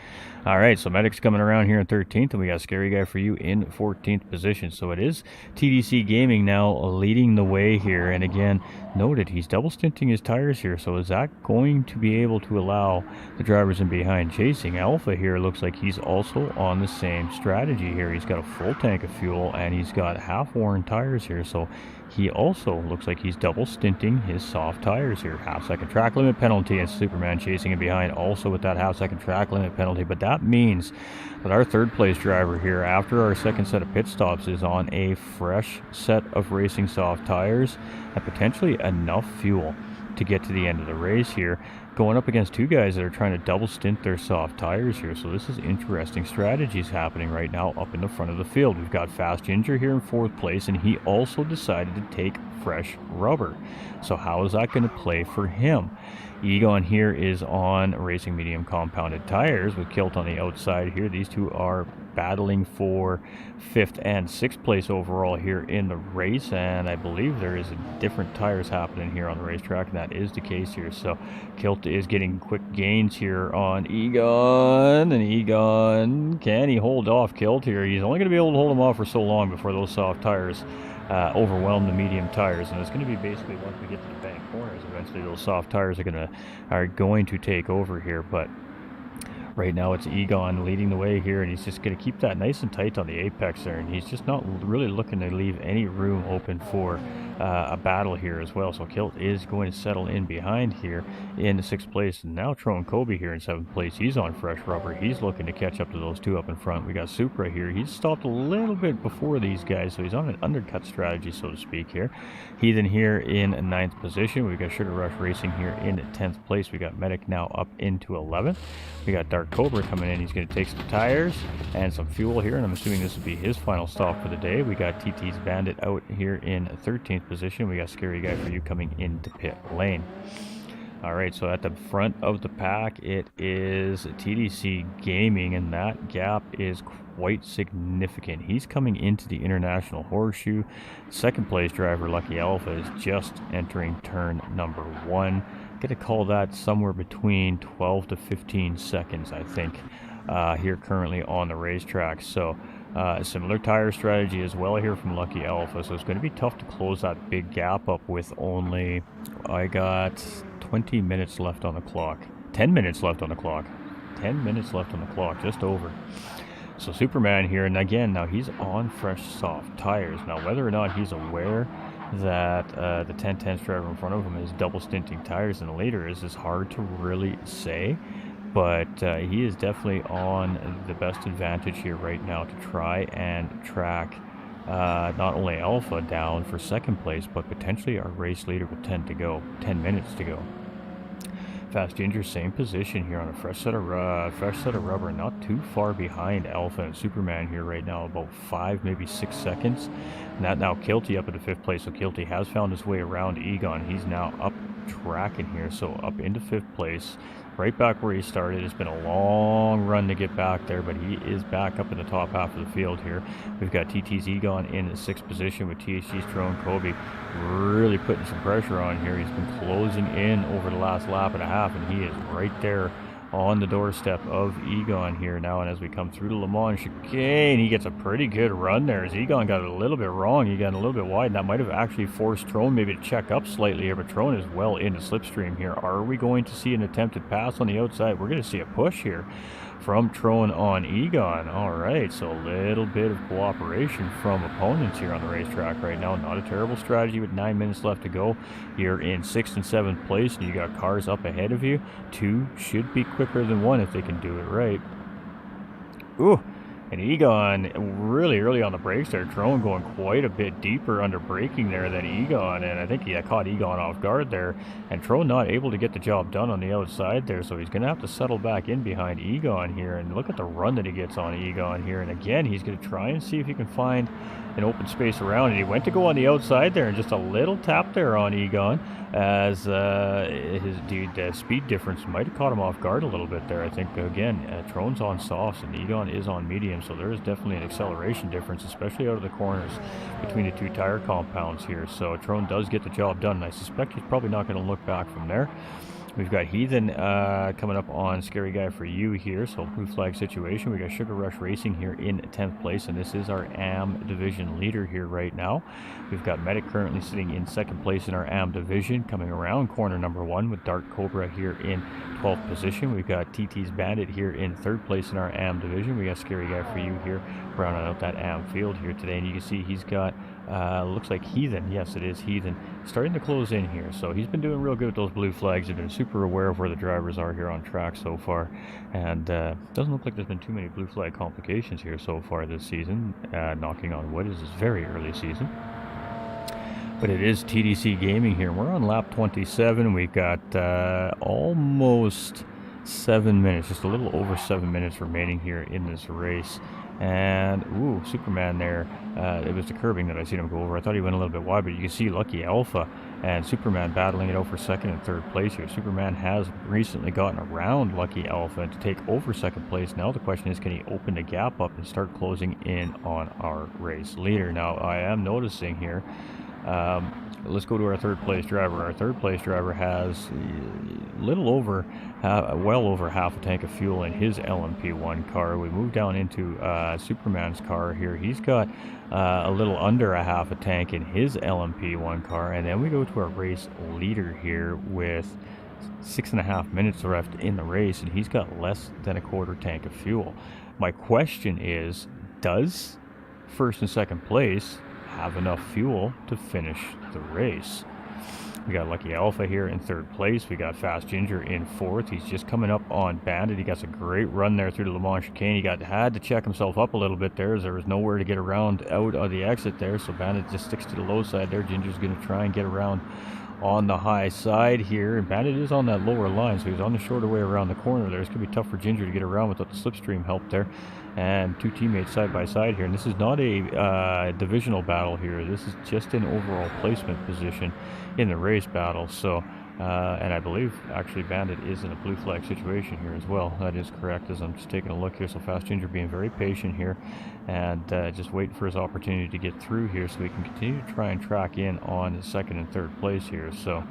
All right, so Medic's coming around here in 13th, and we got Scary Guy for You in 14th position. So it is TDC Gaming now leading the way here. And again, noted he's double stinting his tires here. So is that going to be able to allow the drivers in behind chasing? Alpha here looks like he's also on the same strategy here. He's got a full tank of fuel, and he's got half-worn tires here. So he also looks like he's double stinting his soft tires here. Half-second track limit penalty, and Superman chasing him behind also with that half-second track limit penalty. But that means that our 3rd place driver here, after our 2nd set of pit stops, is on a fresh set of racing soft tires and potentially enough fuel to get to the end of the race here, going up against two guys that are trying to double stint their soft tires here. So this is interesting strategies happening right now up in the front of the field. We've got Fast Ginger here in 4th place, and he also decided to take fresh rubber. So how is that going to play for him? Egon here is on racing medium compounded tires with Kilt on the outside here. These two are battling for 5th and 6th place overall here in the race, and I believe there is different tires happening here on the racetrack, and that is the case here. So Kilt is getting quick gains here on Egon, and Egon, can he hold off Kilt here? He's only going to be able to hold him off for so long before those soft tires overwhelm the medium tires, and it's going to be basically once we get to the bank corners, eventually those soft tires are going to take over here. But right now it's Egon leading the way here, and he's just going to keep that nice and tight on the apex there, and he's just not really looking to leave any room open for a battle here as well. So Kilt is going to settle in behind here in the 6th place, and now Trone Kobe here in 7th place. He's on fresh rubber. He's looking to catch up to those two up in front. We got Supra here. He's stopped a little bit before these guys, so he's on an undercut strategy, so to speak here. Heathen here in 9th position. We got Sugar Rush Racing here in 10th place. We got Medic now up into 11th. We got Dark Cobra coming in. He's going to take some tires and some fuel here, and I'm assuming this will be his final stop for the day. We got TT's Bandit out here in 13th position. We got Scary Guy for You coming into pit lane. All right, so at the front of the pack, it is TDC Gaming, and that gap is quite significant. He's coming into the International Horseshoe. 2nd place driver, Lucky Alpha, is just entering turn number 1. Gonna call that somewhere between 12 to 15 seconds, I think, here currently on the racetrack. So similar tire strategy as well here from Lucky Alpha. So it's going to be tough to close that big gap up with only, I got 20 minutes left on the clock. 10 minutes left on the clock. 10 minutes left on the clock, just over. So Superman here, and again, now he's on fresh soft tires. Now whether or not he's aware that the 10 Tenths driver in front of him is double stinting tires in the leader is hard to really say. But he is definitely on the best advantage here right now to try and track not only Alpha down for second place, but potentially our race leader with 10 minutes to go. Fast Ginger, same position here on a fresh set of rubber, not too far behind Alpha and Superman here right now, about 5, maybe 6 seconds. And that now Kilty up into 5th place, so Kilty has found his way around Egon. He's now up tracking here, so up into 5th place, right back where he started. It's been a long run to get back there, but he is back up in the top half of the field here. We've got TT's Egon in the 6th position with THG's Tyrone Kobe really putting some pressure on here. He's been closing in over the last lap and a half, and he is right there on the doorstep of Egon here now. And as we come through the Le Mans chicane, he gets a pretty good run there as Egon got it a little bit wrong. He got a little bit wide, and that might have actually forced Tyrone maybe to check up slightly here, but Tyrone is well into slipstream here. Are we going to see an attempted pass on the outside? We're going to see a push here from Tyrone on Egon. All right, so a little bit of cooperation from opponents here on the racetrack right now. Not a terrible strategy with 9 minutes left to go. You're in 6th and 7th place, and you got cars up ahead of you. 2 should be quicker than 1 if they can do it right. Ooh, and Egon really early on the brakes there. Tyrone going quite a bit deeper under braking there than Egon, and I think he caught Egon off guard there. And Tyrone not able to get the job done on the outside there, so he's going to have to settle back in behind Egon here. And look at the run that he gets on Egon here. And again, he's going to try and see if he can find an open space around it. He went to go on the outside there, and just a little tap there on Egon as his speed difference might have caught him off guard a little bit there. I think, again, Tyrone's on softs and Egon is on medium, so there is definitely an acceleration difference, especially out of the corners between the 2 tire compounds here. So Tyrone does get the job done, and I suspect he's probably not going to look back from there. We've got Heathen coming up on Scary Guy for You here, so blue flag situation. We got Sugar Rush Racing here in 10th place, and this is our AM division leader here right now. We've got Medic currently sitting in 2nd place in our AM division, coming around corner number 1 with Dark Cobra here in 12th position. We've got TT's Bandit here in 3rd place in our AM division. We got Scary Guy for You here, rounding out that AM field here today, and you can see he's got looks like Heathen. Yes, it is Heathen. Starting to close in here. So he's been doing real good with those blue flags. He's been super aware of where the drivers are here on track so far. And doesn't look like there's been too many blue flag complications here so far this season. Knocking on wood, is this very early season. But it is TDC Gaming here. We're on lap 27. We've got almost 7 minutes, just a little over 7 minutes remaining here in this race. And, ooh, Superman there, it was the curbing that I seen him go over. I thought he went a little bit wide, but you can see Lucky Alpha and Superman battling it out for 2nd and 3rd place here. Superman has recently gotten around Lucky Alpha to take over 2nd place. Now the question is, can he open the gap up and start closing in on our race leader? Now, I am noticing here, let's go to our 3rd place driver. Our 3rd place driver has little over, well over half a tank of fuel in his LMP1 car. We move down into Superman's car here. He's got a little under a half a tank in his LMP1 car. And then we go to our race leader here with 6.5 minutes left in the race, and he's got less than a quarter tank of fuel. My question is, does 1st and 2nd place have enough fuel to finish the race? We got Lucky Alpha here in 3rd place. We got Fast Ginger in 4th. He's just coming up on Bandit. He got a great run there through the Le Mans chicane. He had to check himself up a little bit there, as there was nowhere to get around out of the exit there. So Bandit just sticks to the low side there. Ginger's going to try and get around on the high side here, and Bandit is on that lower line, so he's on the shorter way around the corner there. It's going to be tough for Ginger to get around without the slipstream help there. And 2 teammates side by side here, and this is not a divisional battle here. This is just an overall placement position in the race battle. So and I believe actually Bandit is in a blue flag situation here as well. That is correct, as I'm just taking a look here. So Fast Ginger being very patient here and just waiting for his opportunity to get through here so we can continue to try and track in on 2nd and 3rd place here. So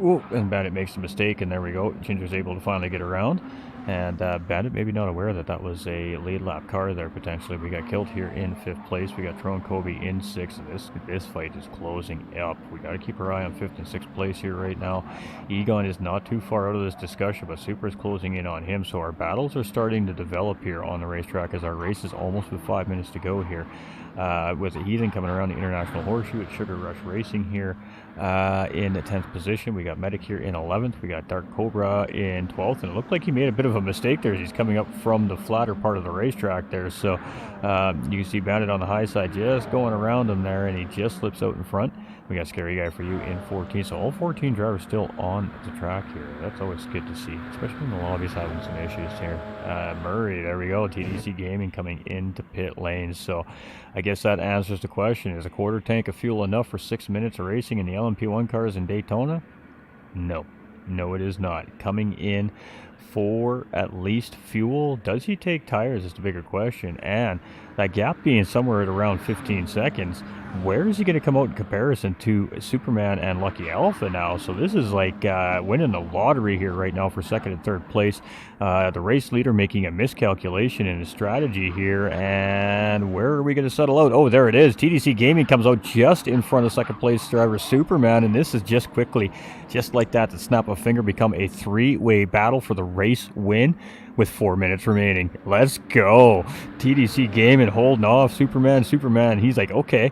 Ooh, and Bandit makes a mistake, and there we go. Ginger's able to finally get around. And Bandit maybe not aware that that was a lead lap car there, potentially. We got killed here in 5th place. We got Tron Kobe in 6th. This fight is closing up. We got to keep our eye on 5th and 6th place here right now. Egon is not too far out of this discussion, but Super is closing in on him. So our battles are starting to develop here on the racetrack as our race is almost with 5 minutes to go here. With the Heathen coming around the International Horseshoe at Sugar Rush Racing here in the 10th position. We got Medic here in 11th. We got Dark Cobra in 12th. And it looked like he made a bit of a mistake there as he's coming up from the flatter part of the racetrack there. So you can see Bandit on the high side just going around him there, and he just slips out in front. We got Scary Guy for you in 14. So all 14 drivers still on the track here. That's always good to see, especially when the lobby's having some issues here. Murray, there we go. TDC Gaming coming into pit lanes. So I guess that answers the question. Is a quarter tank of fuel enough for 6 minutes of racing in the LMP1 cars in Daytona? No. No, it is not. Coming in for at least fuel. Does he take tires is the bigger question. And that gap being somewhere at around 15 seconds, where is he going to come out in comparison to Superman and Lucky Alpha now? So this is like winning the lottery here right now for 2nd and 3rd place. The race leader making a miscalculation in his strategy here. And where are we going to settle out? Oh, there it is. TDC Gaming comes out just in front of 2nd place driver Superman. And this is just quickly, just like that, to snap a finger, become a 3-way battle for the race win with 4 minutes remaining. Let's go. TDC Gaming holding off Superman. He's like, okay,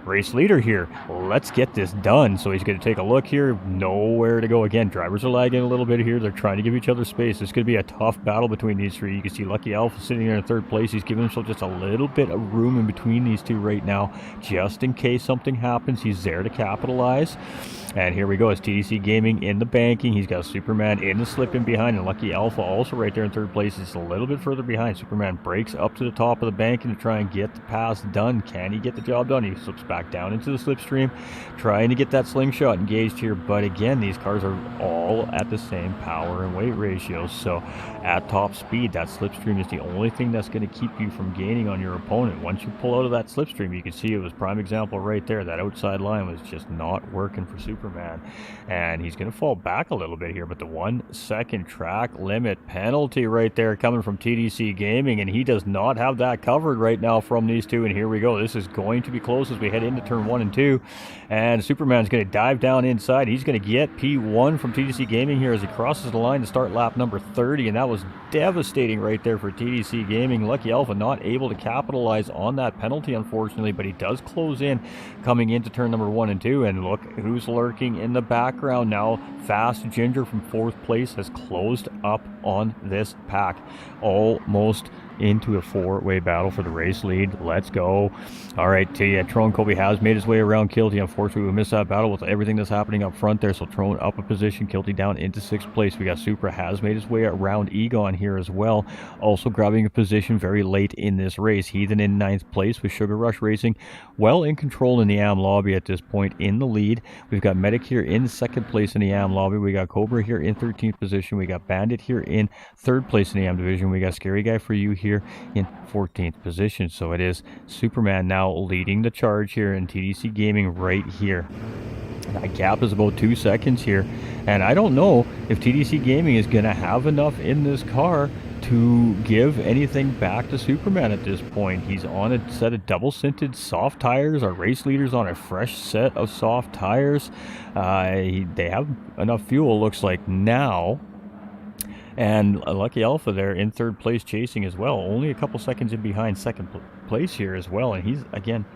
race leader here. Let's get this done. So he's going to take a look here. Nowhere to go again. Drivers are lagging a little bit here. They're trying to give each other space. This could be a tough battle between these three. You can see Lucky Alpha sitting there in 3rd place. He's giving himself just a little bit of room in between these two right now, just in case something happens. He's there to capitalize. And here we go. It's TDC Gaming in the banking. He's got Superman in the slip in behind, and Lucky Alpha also right there in 3rd place. It's a little bit further behind. Superman breaks up to the top of the banking to try and get the pass done. Can he get the job done? He slips back down into the slipstream, trying to get that slingshot engaged here. But again, these cars are all at the same power and weight ratio. So at top speed, that slipstream is the only thing that's going to keep you from gaining on your opponent. Once you pull out of that slipstream, you can see it was prime example right there. That outside line was just not working for Superman. And he's going to fall back a little bit here, but the 1 second track limit penalty right there coming from TDC Gaming, and he does not have that covered right now from these two. And here we go. This is going to be close as we head into turn 1 and 2, and Superman's going to dive down inside. He's going to get P1 from TDC Gaming here as he crosses the line to start lap number 30, and that was devastating right there for TDC Gaming. Lucky Alpha not able to capitalize on that penalty, unfortunately, but he does close in coming into turn number 1 and 2, and look who's lurking in the background now. Fast Ginger from 4th place has closed up on this pack, almost into a 4-way battle for the race lead. Let's go. All right, Tron Kobe has made his way around Kilty. Unfortunately, we missed that battle with everything that's happening up front there. So Tron up a position, Kilty down into 6th place. We got Supra has made his way around Egon here as well, also grabbing a position very late in this race. Heathen in 9th place with Sugar Rush Racing well in control in the AM lobby at this point, in the lead. We've got Medic here in 2nd place in the AM lobby. We got Cobra here in 13th position. We got Bandit here in 3rd place in the AM division. We got Scary Guy for you here in 14th position. So it is Superman now leading the charge here, in TDC Gaming right here. That gap is about 2 seconds here, and I don't know if TDC Gaming is going to have enough in this car to give anything back to Superman at this point. He's on a set of double-sinted soft tires. Our race leader's on a fresh set of soft tires. They have enough fuel, looks like, now. And Lucky Alpha there in 3rd place chasing as well. Only a couple seconds in behind 2nd place here as well. And he's, again,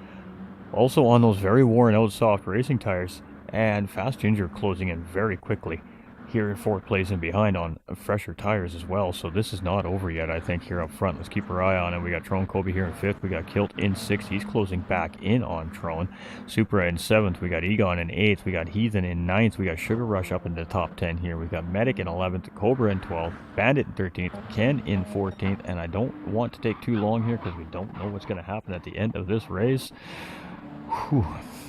also on those very worn out soft racing tires. And Fast Ginger closing in very quickly here in 4th place and behind on fresher tires as well. So this is not over yet, I think, here up front. Let's keep our eye on it. We got Tron Kobe here in 5th. We got Kilt in 6th. He's closing back in on Tron. Supra in 7th. We got Egon in 8th. We got Heathen in 9th. We got Sugar Rush up in the top 10 here. We got Medic in 11th. Cobra in 12th. Bandit in 13th. Ken in 14th. And I don't want to take too long here because we don't know what's going to happen at the end of this race. Whew.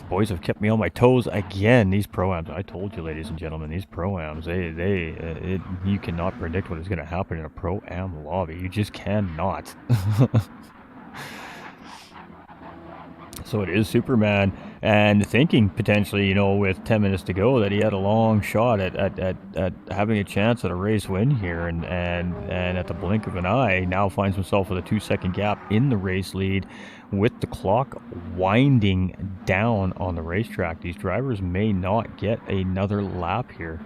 Boys have kept me on my toes again. These pro-ams, I told you, ladies and gentlemen, these pro-ams, you cannot predict what is going to happen in a pro-am lobby. You just cannot. So it is Superman, and thinking potentially, with 10 minutes to go, that he had a long shot at having a chance at a race win here, and at the blink of an eye, now finds himself with a 2-second gap in the race lead, with the clock winding down on the racetrack. These drivers may not get another lap here.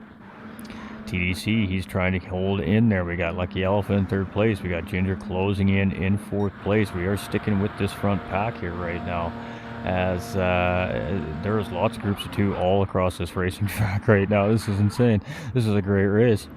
TDC, he's trying to hold in there. We got Lucky Alpha in third place. We got Ginger closing in fourth place. We are sticking with this front pack here right now, as there's lots of groups of two all across this racing track right now. This is insane. This is a great race.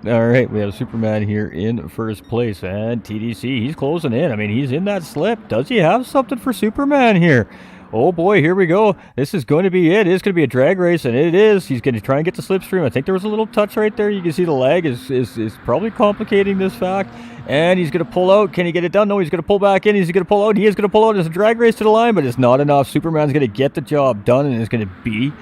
All right, we have Superman here in first place, and TDC, he's closing in. I mean, he's in that slip. Does he have something for Superman here? Oh boy, here we go. This is going to be it. It is going to be a drag race, and it is. He's going to try and get the slipstream. I think there was a little touch right there. You can see the lag is probably complicating this fact. And he's going to pull out. Can he get it done? No, he's going to pull back in. He's going to pull out. He is going to pull out. It's a drag race to the line, but it's not enough. Superman's going to get the job done, and it's going to be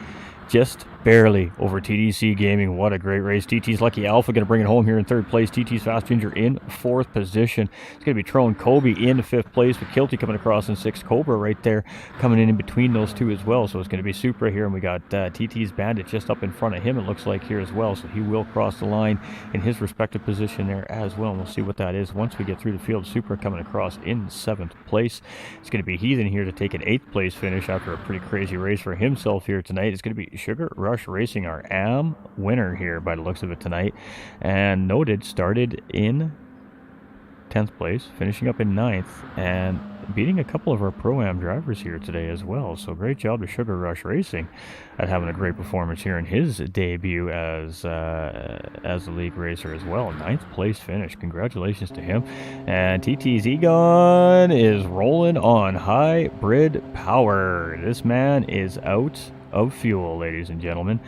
just barely over TDC Gaming. What a great race. TT's Lucky Alpha going to bring it home here in third place. TT's Fast Ginger in fourth position. It's going to be Tron Kobe in fifth place, with Kilty coming across in sixth. Cobra right there coming in between those two as well. So it's going to be Supra here, and we got TT's Bandit just up in front of him, it looks like, here as well. So he will cross the line in his respective position there as well, and we'll see what that is once we get through the field. Supra coming across in seventh place. It's going to be Heathen here to take an eighth place finish after a pretty crazy race for himself here tonight. It's going to be Sugar Rush Racing, our AM winner here by the looks of it tonight, and noted started in 10th place, finishing up in 9th, and beating a couple of our Pro-Am drivers here today as well. So great job to Sugar Rush Racing at having a great performance here in his debut as a league racer as well. 9th place finish. Congratulations to him. And TT's Egon is rolling on hybrid power. This man is out of fuel, ladies and gentlemen.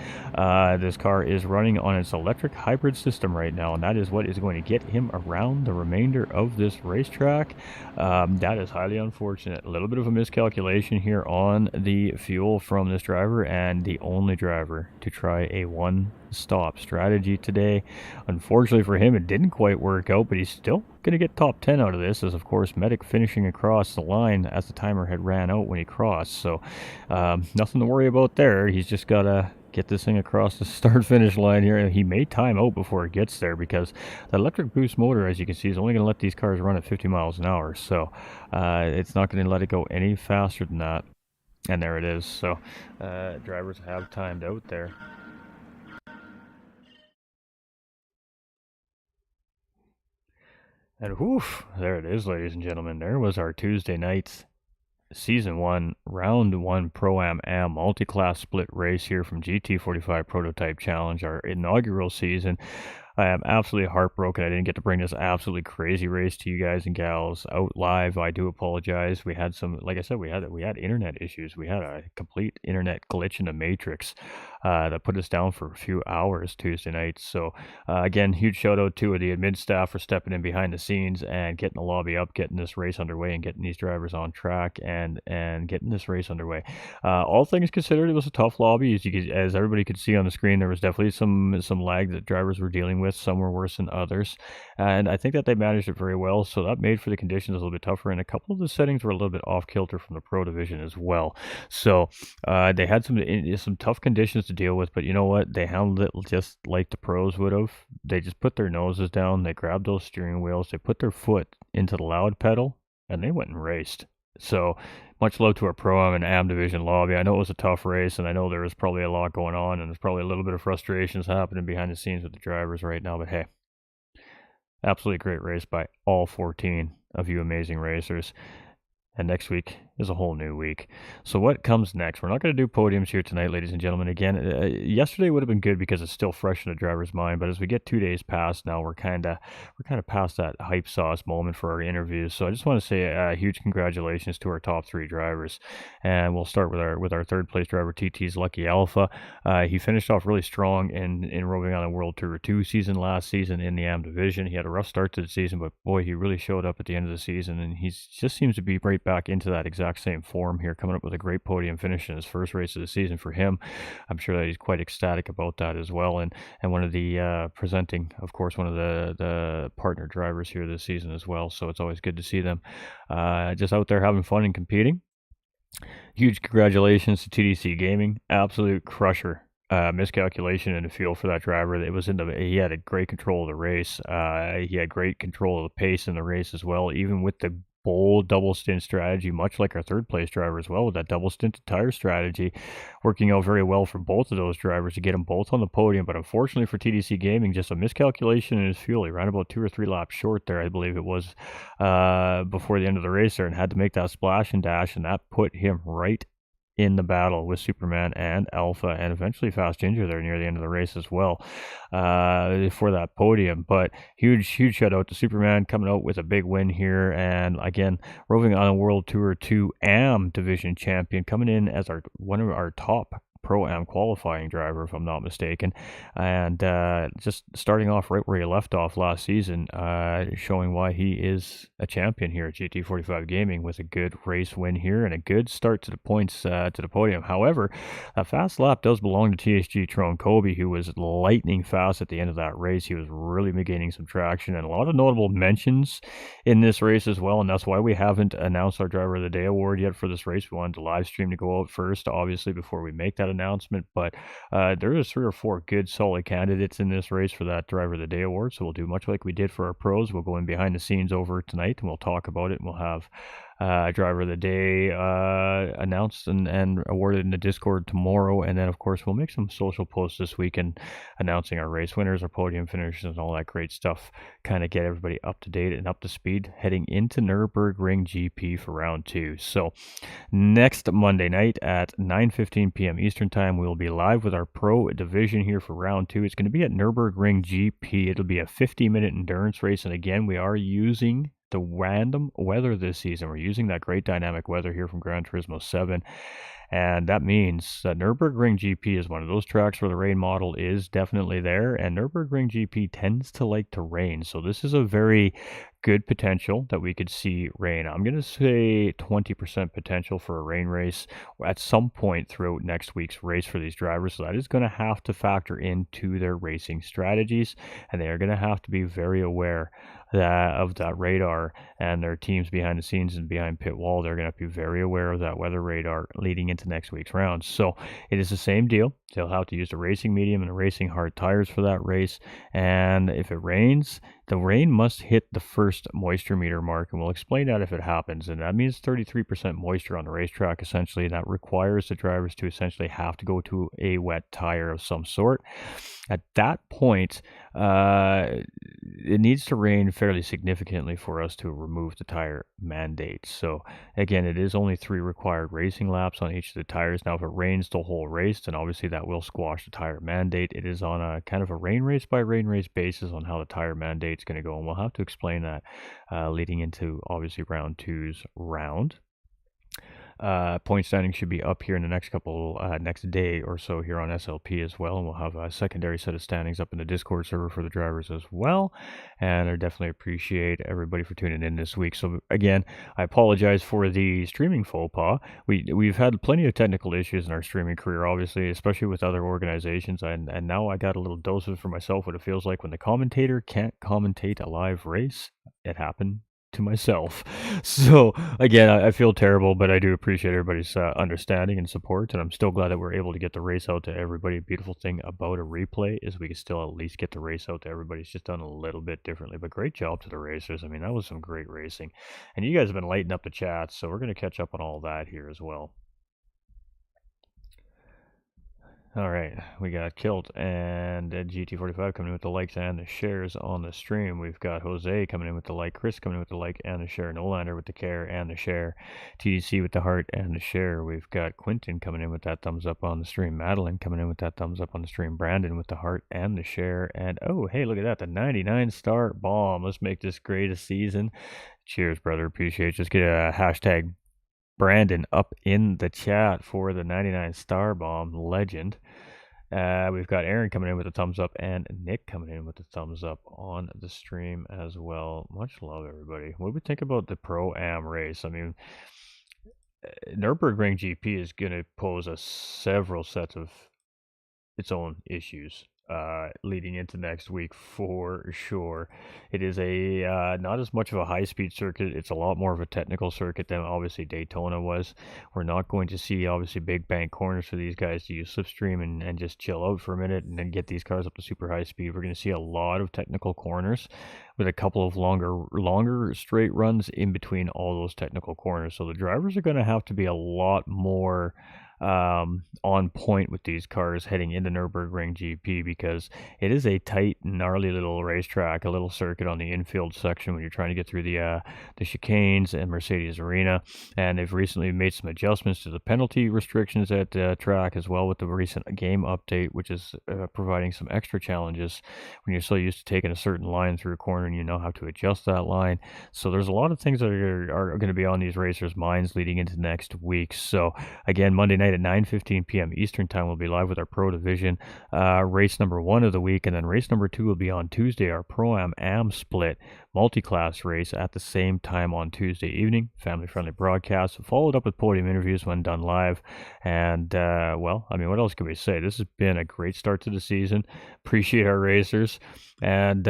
This car is running on its electric hybrid system right now, and that is what is going to get him around the remainder of this racetrack. That is highly unfortunate. A little bit of a miscalculation here on the fuel from this driver, and the only driver to try a one-stop strategy today. Unfortunately for him, it didn't quite work out, but he's still going to get top 10 out of this, as of course Medic finishing across the line as the timer had ran out when he crossed. So nothing to worry about there. He's just got to get this thing across the start-finish line here. He may time out before it gets there, because the electric boost motor, as you can see, is only going to let these cars run at 50 miles an hour. So it's not going to let it go any faster than that. And there it is. So drivers have timed out there. And whew, there it is, ladies and gentlemen. There was our Tuesday night's Season 1, Round 1 Pro-Am multi-class split race here from GT45 Prototype Challenge, our inaugural season. I am absolutely heartbroken I didn't get to bring this absolutely crazy race to you guys and gals out live. I do apologize. We had some, like I said, we had internet issues. We had a complete internet glitch in the matrix that put us down for a few hours Tuesday night. So again, huge shout out to the admin staff for stepping in behind the scenes and getting the lobby up, getting this race underway, and getting these drivers on track, and getting this race underway. All things considered, it was a tough lobby. As everybody could see on the screen, there was definitely some lag that drivers were dealing with. Some were worse than others, and I think that they managed it very well, so that made for the conditions a little bit tougher, and a couple of the settings were a little bit off kilter from the Pro Division as well. So they had some tough conditions to deal with, but you know what? They handled it just like the pros would have. They just put their noses down, they grabbed those steering wheels, they put their foot into the loud pedal, and they went and raced. So much love to our Pro-Am and AM Division lobby. I know it was a tough race, and I know there was probably a lot going on, and there's probably a little bit of frustrations happening behind the scenes with the drivers right now, but hey, absolutely great race by all 14 of you amazing racers. And next week is a whole new week. So what comes next? We're not going to do podiums here tonight, ladies and gentlemen. Again, yesterday would have been good because it's still fresh in the driver's mind. But as we get 2 days past now, we're kind of past that hype sauce moment for our interviews. So I just want to say a huge congratulations to our top 3 drivers. And we'll start with our third place driver, TT's Lucky Alpha. He finished off really strong in roving on a World Tour 2 season last season in the AM Division. He had a rough start to the season, but boy, he really showed up at the end of the season, and he just seems to be right back into that exact same form here, coming up with a great podium finish in his first race of the season for him. I'm sure that he's quite ecstatic about that as well, and one of the presenting, of course, one of the partner drivers here this season as well. So it's always good to see them just out there having fun and competing. Huge congratulations to TDC Gaming. Absolute crusher. Miscalculation in the field for that driver. It was he had a great control of the race. He had great control of the pace in the race as well, even with the bold double stint strategy, much like our third place driver as well, with that double stinted tire strategy, working out very well for both of those drivers to get them both on the podium. But unfortunately for TDC Gaming, just a miscalculation in his fuel. He ran about 2 or 3 laps short there, I believe it was, before the end of the race there, and had to make that splash and dash, and that put him right in the battle with Superman and Alpha, and eventually Fast Ginger there near the end of the race as well, for that podium. But huge shout out to Superman coming out with a big win here, and again, roving on a World Tour 2 AM division champion, coming in as one of our top Pro-Am qualifying driver, if I'm not mistaken, and just starting off right where he left off last season, showing why he is a champion here at GT45 Gaming with a good race win here and a good start to the points, to the podium. However, that fast lap does belong to TSG Tron Kobe, who was lightning fast at the end of that race. He was really gaining some traction, and a lot of notable mentions in this race as well, and that's why we haven't announced our Driver of the Day award yet for this race. We wanted the live stream to go out first, obviously, before we make that announcement, but there is 3 or 4 good solid candidates in this race for that Driver of the Day award, so we'll do much like we did for our pros. We'll go in behind the scenes over tonight and we'll talk about it, and we'll have Driver of the Day announced and awarded in the Discord tomorrow, and then of course we'll make some social posts this weekend announcing our race winners, our podium finishers, and all that great stuff, kind of get everybody up to date and up to speed heading into Nürburgring GP for round 2. So next Monday night at 9:15 p.m. Eastern Time, we will be live with our Pro Division here for round 2. It's going to be at Nürburgring GP. It'll be a 50-minute endurance race, and again, we are using the random weather this season. We're using that great dynamic weather here from Gran Turismo 7, and that means that Nürburgring GP is one of those tracks where the rain model is definitely there, and Nürburgring GP tends to like to rain, so this is a very good potential that we could see rain. I'm going to say 20% potential for a rain race at some point throughout next week's race for these drivers, so that is going to have to factor into their racing strategies, and they are going to have to be very aware of that radar, and their teams behind the scenes and behind pit wall, they're going to be very aware of that weather radar leading into next week's round. So it is the same deal. They'll have to use the racing medium and the racing hard tires for that race, and if it rains, the rain must hit the first moisture meter mark, and we'll explain that if it happens, and that means 33% moisture on the racetrack essentially, and that requires the drivers to essentially have to go to a wet tire of some sort. At that point, it needs to rain fairly significantly for us to remove the tire mandate. So again, it is only 3 required racing laps on each of the tires. Now, if it rains the whole race, then obviously that will squash the tire mandate. It is on a kind of a rain race by rain race basis on how the tire mandate's going to go, and we'll have to explain that leading into obviously round 2's round. Point standing should be up here in the next day or so here on SLP as well, and we'll have a secondary set of standings up in the Discord server for the drivers as well, and I definitely appreciate everybody for tuning in this week. So again, I apologize for the streaming faux pas. We've had plenty of technical issues in our streaming career, obviously, especially with other organizations, and now I got a little dose of it for myself, what it feels like when the commentator can't commentate a live race. It happened to myself. So again, I feel terrible, but I do appreciate everybody's understanding and support, and I'm still glad that we're able to get the race out to everybody. A beautiful thing about a replay is we can still at least get the race out to everybody. It's just done a little bit differently, but great job to the racers. I mean, that was some great racing, and you guys have been lighting up the chat, so we're going to catch up on all that here as well. All right, we got Kilt and GT45 coming in with the likes and the shares on the stream. We've got Jose coming in with the like, Chris coming in with the like and the share, Nolander with the care and the share, TDC with the heart and the share. We've got Quentin coming in with that thumbs up on the stream, Madeline coming in with that thumbs up on the stream, Brandon with the heart and the share, and oh, hey, look at that, the 99-star bomb. Let's make this great a season. Cheers, brother. Appreciate it. Just get a hashtag Brandon up in the chat for the 99-star bomb legend. We've got Aaron coming in with a thumbs up and Nick coming in with a thumbs up on the stream as well. Much love, everybody. What do we think about the Pro-Am race? I mean, Nürburgring GP is going to pose us several sets of its own issues. leading into next week for sure. It is a not as much of a high-speed circuit. It's a lot more of a technical circuit than obviously Daytona was. We're not going to see obviously big bank corners for these guys to use slipstream and just chill out for a minute and then get these cars up to super high speed. We're going to see a lot of technical corners with a couple of longer straight runs in between all those technical corners. So the drivers are going to have to be a lot more on point with these cars heading into Nürburgring GP, because it is a tight, gnarly little racetrack, a little circuit on the infield section when you're trying to get through the chicanes and Mercedes Arena. And they've recently made some adjustments to the penalty restrictions at the track as well with the recent game update, which is providing some extra challenges when you're so used to taking a certain line through a corner and you know how to adjust that line. So there's a lot of things that are going to be on these racers' minds leading into next week. So again, Monday night at 9:15 p.m. Eastern Time, we'll be live with our Pro Division race number 1 of the week, and then race number 2 will be on Tuesday, our Pro-Am split multi-class race at the same time on Tuesday evening. Family-friendly broadcast, followed up with podium interviews when done live. And, well, I mean, what else can we say? This has been a great start to the season. Appreciate our racers. And,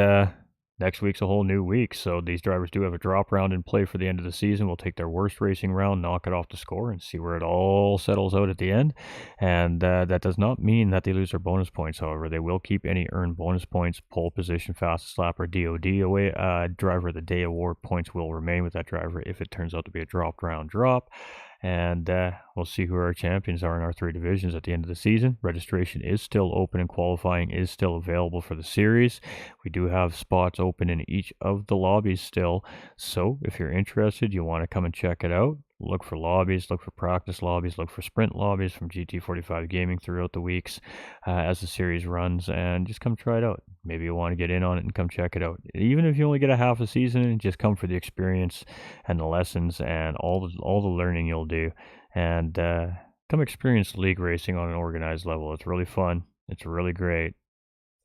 next week's a whole new week, so these drivers do have a drop round in play for the end of the season. We'll take their worst racing round, knock it off the score, and see where it all settles out at the end. And that does not mean that they lose their bonus points, however. They will keep any earned bonus points. Pole position, fastest lap, or DOD away. Driver of the Day award points will remain with that driver if it turns out to be a dropped round drop. And we'll see who our champions are in our 3 divisions at the end of the season. Registration is still open and qualifying is still available for the series. We do have spots open in each of the lobbies still. So if you're interested, you want to come and check it out, look for lobbies, look for practice lobbies, look for sprint lobbies from GT45 Gaming throughout the weeks as the series runs, and just come try it out. Maybe you want to get in on it and come check it out. Even if you only get a half a season, just come for the experience and the lessons and all the learning you'll do. And come experience league racing on an organized level. It's really fun. It's really great.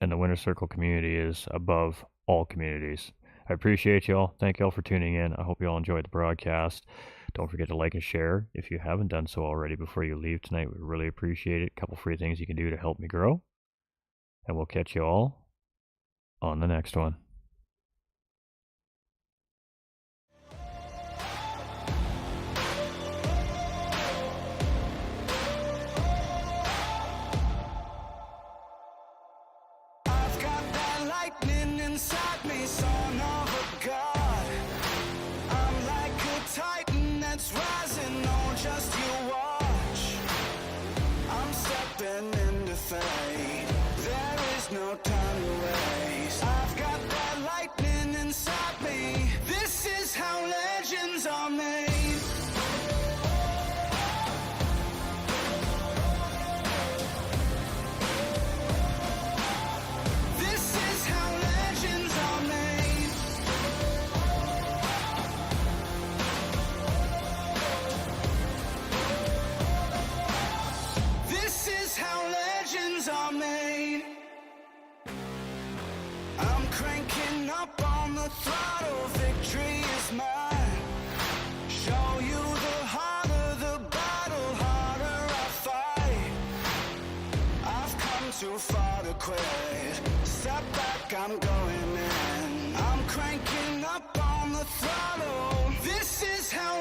And the Winner Circle community is above all communities. I appreciate y'all. Thank y'all for tuning in. I hope you all enjoyed the broadcast. Don't forget to like and share if you haven't done so already before you leave tonight. We really appreciate it. A couple free things you can do to help me grow. And we'll catch you all on the next one. I've got that lightning inside me, son of a god. I'm like a titan that's rising, oh, just you watch. I'm stepping into fate. There is no time to waste. I've got that lightning inside me. This is how legends are made. This is how legends are made. This is how legends are made. I'm cranking up on the throttle, victory is mine. Show you the harder the battle, harder I fight. I've come too far to quit. Step back, I'm going in. I'm cranking up on the throttle. This is how